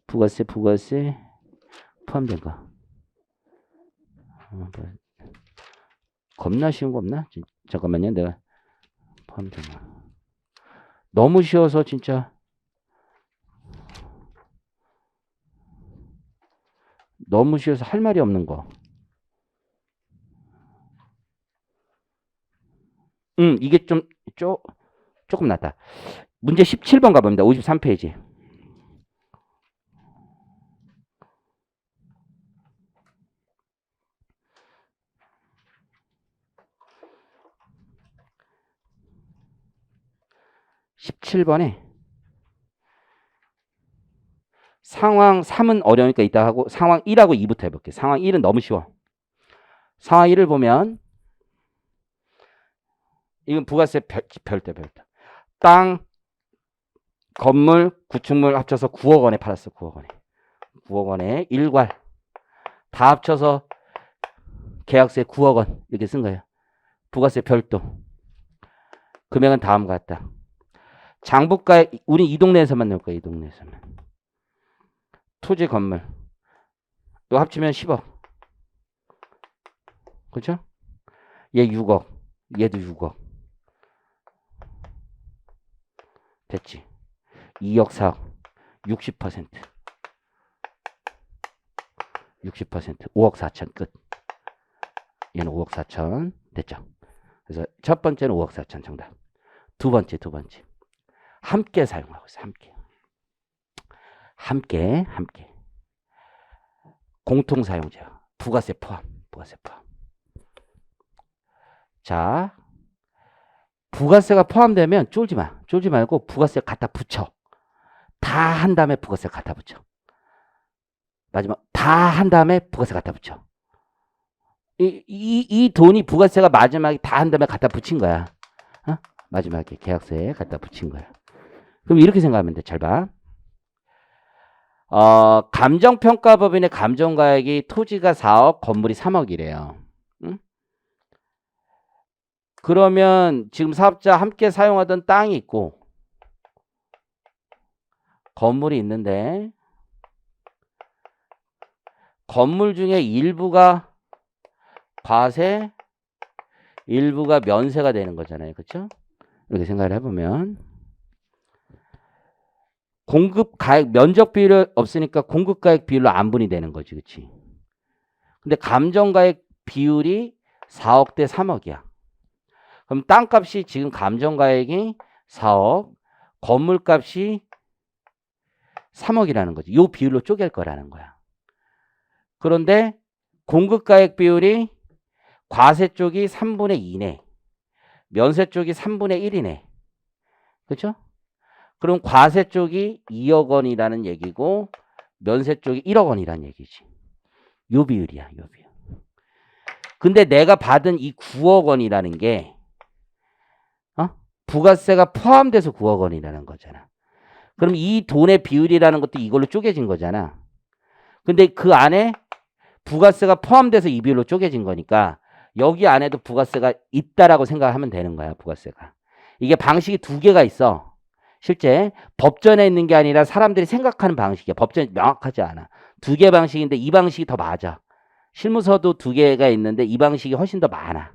부가세 포함된 거. 겁나 쉬운 거 없나? 잠깐만요. 내가 포함된 거. 너무 쉬워서 진짜. 너무 쉬워서 할 말이 없는 거. 이게 조금 낫다. 문제 17번 가봅니다. 53페이지. (17번에) 상황 3은 어려우니까 이따 하고 상황 1하고 2부터 해볼게요. 상황 1은 너무 쉬워. 상황 1을 보면 이건 부가세 별도. 땅, 건물, 구축물 합쳐서 9억 원에 팔았어. 9억 원에. 9억 원에 일괄 다 합쳐서 계약세 9억 원 이렇게 쓴 거예요. 부가세 별도. 금액은 다음과 같다. 장부가액, 우리 이 동네에서만 넣을 거야. 이 동네에서만. 토지, 건물. 또 합치면 10억. 그렇죠? 얘 6억. 얘도 6억. 됐지? 2억 4억. 60%. 5억 4천 끝. 얘는 5억 4천. 됐죠? 그래서 첫 번째는 5억 4천 정답. 두 번째. 함께 사용하고 있어. 함께. 공통 사용자. 부가세 포함. 자, 부가세가 포함되면 쫄지 말고 부가세 갖다 붙여. 다 한 다음에 부가세 갖다 붙여. 마지막 다 한 다음에 부가세 갖다 붙여. 이 돈이 부가세가 마지막에 다 한 다음에 갖다 붙인 거야. 어? 마지막에 계약서에 갖다 붙인 거야. 그럼 이렇게 생각하면 돼. 잘 봐. 감정평가법인의 감정가액이 토지가 4억, 건물이 3억이래요. 응? 그러면 지금 사업자 함께 사용하던 땅이 있고 건물이 있는데 건물 중에 일부가 과세, 일부가 면세가 되는 거잖아요. 그렇죠? 이렇게 생각을 해보면 공급가액 면적 비율이 없으니까 공급가액 비율로 안분이 되는 거지. 그렇지? 근데 감정가액 비율이 4억 대 3억이야. 그럼 땅값이 지금 감정가액이 4억, 건물값이 3억이라는 거지. 이 비율로 쪼갤 거라는 거야. 그런데 공급가액 비율이 과세 쪽이 3분의 2네. 면세 쪽이 3분의 1이네. 그렇죠? 그럼 과세 쪽이 2억 원이라는 얘기고 면세 쪽이 1억 원이라는 얘기지. 요 비율이야. 요 비율. 근데 내가 받은 이 9억 원이라는 게 부가세가 포함돼서 9억 원이라는 거잖아. 그럼 이 돈의 비율이라는 것도 이걸로 쪼개진 거잖아. 근데 그 안에 부가세가 포함돼서 이 비율로 쪼개진 거니까 여기 안에도 부가세가 있다라고 생각하면 되는 거야. 부가세가. 이게 방식이 두 개가 있어. 실제 법전에 있는 게 아니라 사람들이 생각하는 방식이야. 법전이 명확하지 않아. 두 개 방식인데 이 방식이 더 맞아. 실무서도 두 개가 있는데 이 방식이 훨씬 더 많아.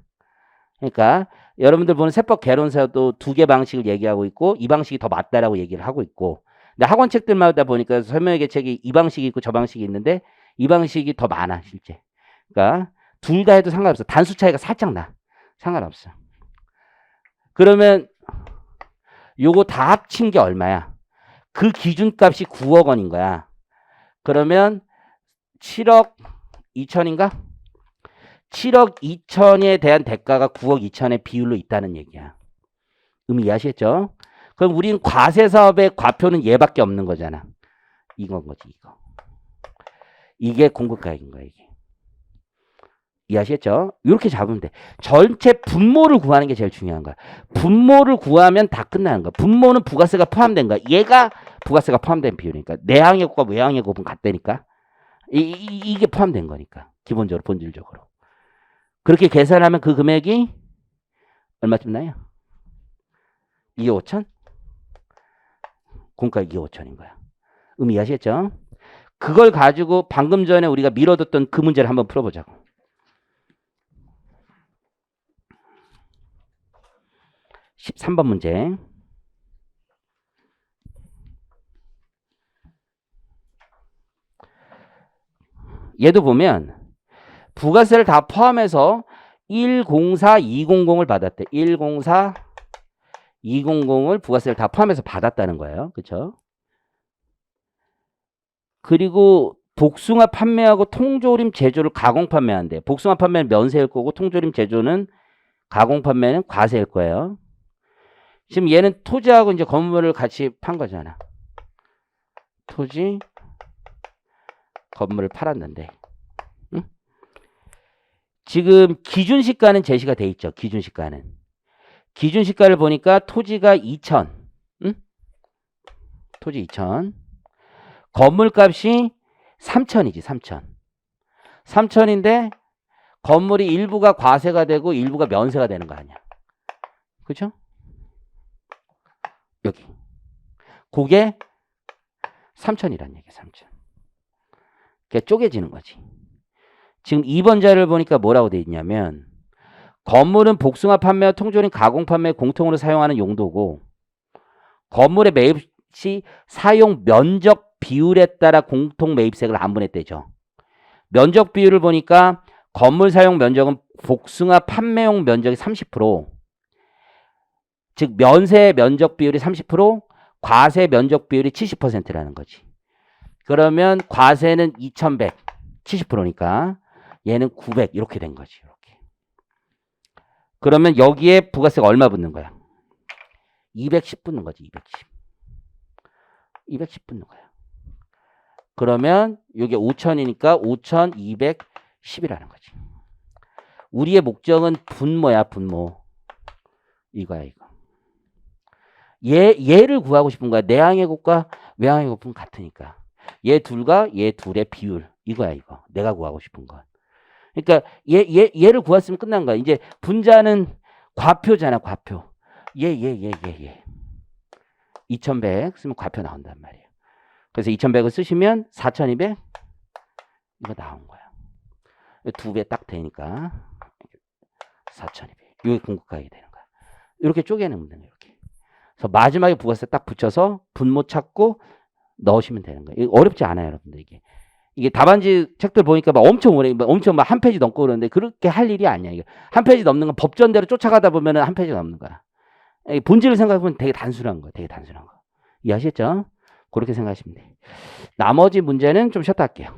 그러니까 여러분들 보는 세법 개론서도 두 개 방식을 얘기하고 있고 이 방식이 더 맞다라고 얘기를 하고 있고, 근데 학원 책들마다 보니까 설명회계 책이 이 방식이 있고 저 방식이 있는데 이 방식이 더 많아 실제. 그러니까 둘 다 해도 상관없어. 단수 차이가 살짝 나. 상관없어. 그러면 요거 다 합친 게 얼마야? 그 기준값이 9억 원인 거야. 그러면 7억 2천인가? 7억 2천에 대한 대가가 9억 2천의 비율로 있다는 얘기야. 의미 이해하시겠죠? 그럼 우리는 과세 사업의 과표는 얘밖에 없는 거잖아. 이건 거지, 이거. 이게 공급가액인 거야, 이게. 이해하시겠죠? 이렇게 잡으면 돼. 전체 분모를 구하는 게 제일 중요한 거야. 분모를 구하면 다 끝나는 거야. 분모는 부가세가 포함된 거야. 얘가 부가세가 포함된 비율이니까. 내항의 곱과 외항의 곱은 같다니까. 이게 포함된 거니까. 기본적으로 본질적으로. 그렇게 계산하면 그 금액이 얼마쯤 나요? 2억 5천? 공가 2억 5천인 거야. 이해하시겠죠? 그걸 가지고 방금 전에 우리가 미뤄뒀던 그 문제를 한번 풀어보자고. 13번 문제. 얘도 보면 부가세를 다 포함해서 104, 200을 받았대. 104, 200을 부가세를 다 포함해서 받았다는 거예요. 그렇죠? 그리고 복숭아 판매하고 통조림 제조를 가공 판매한대. 복숭아 판매는 면세일 거고 통조림 제조는 가공 판매는 과세일 거예요. 지금 얘는 토지하고 이제 건물을 같이 판 거잖아. 토지, 건물을 팔았는데. 응? 지금 기준시가는 제시가 돼 있죠. 기준시가는. 기준시가를 보니까 토지가 2천. 응? 토지 2천. 건물값이 3천이지. 3천. 3천인데 건물이 일부가 과세가 되고 일부가 면세가 되는 거 아니야. 그렇죠? 여기. 그게 3천이란 얘기야. 3천. 그게 쪼개지는 거지. 지금 2번 자료를 보니까 뭐라고 돼 있냐면 건물은 복숭아 판매와 통조림 가공 판매에 공통으로 사용하는 용도고 건물의 매입 시 사용 면적 비율에 따라 공통 매입세액을 안분했대죠. 면적 비율을 보니까 건물 사용 면적은 복숭아 판매용 면적이 30%, 즉 면세 면적 비율이 30%, 과세 면적 비율이 70%라는 거지. 그러면 과세는 2,100, 70%니까 얘는 900 이렇게 된 거지. 이렇게. 그러면 여기에 부가세가 얼마 붙는 거야? 210 붙는 거지. 210. 210 붙는 거야. 그러면 이게 5,000이니까 5,210이라는 거지. 우리의 목적은 분모야. 분모. 이거야 이거. 얘를 구하고 싶은 거야. 내항의 곱과 외항의 곱은 같으니까. 얘 둘과 얘 둘의 비율. 이거야 이거. 내가 구하고 싶은 건. 그러니까 얘를 구했으면 끝난 거야. 이제 분자는 과표잖아. 과표. 얘. 2100 쓰면 과표 나온단 말이에요. 그래서 2100을 쓰시면 4200 이거 나온 거야. 두 배 딱 되니까 4200. 이게 공급가격이 되는 거야. 이렇게 쪼개내면 되는 거야. 이렇게. 그래서 마지막에 부가세 딱 붙여서 분모 찾고 넣으시면 되는 거예요. 이거 어렵지 않아요, 여러분들. 이게 답안지 책들 보니까 막 엄청 오래, 엄청 막 한 페이지 넘고 그러는데 그렇게 할 일이 아니야. 이게 한 페이지 넘는 건 법전대로 쫓아가다 보면은 한 페이지 넘는 거야. 본질을 생각해보면 되게 단순한 거, 되게 단순한 거. 이해하셨죠? 그렇게 생각하시면 돼. 나머지 문제는 좀 쉬었다 할게요.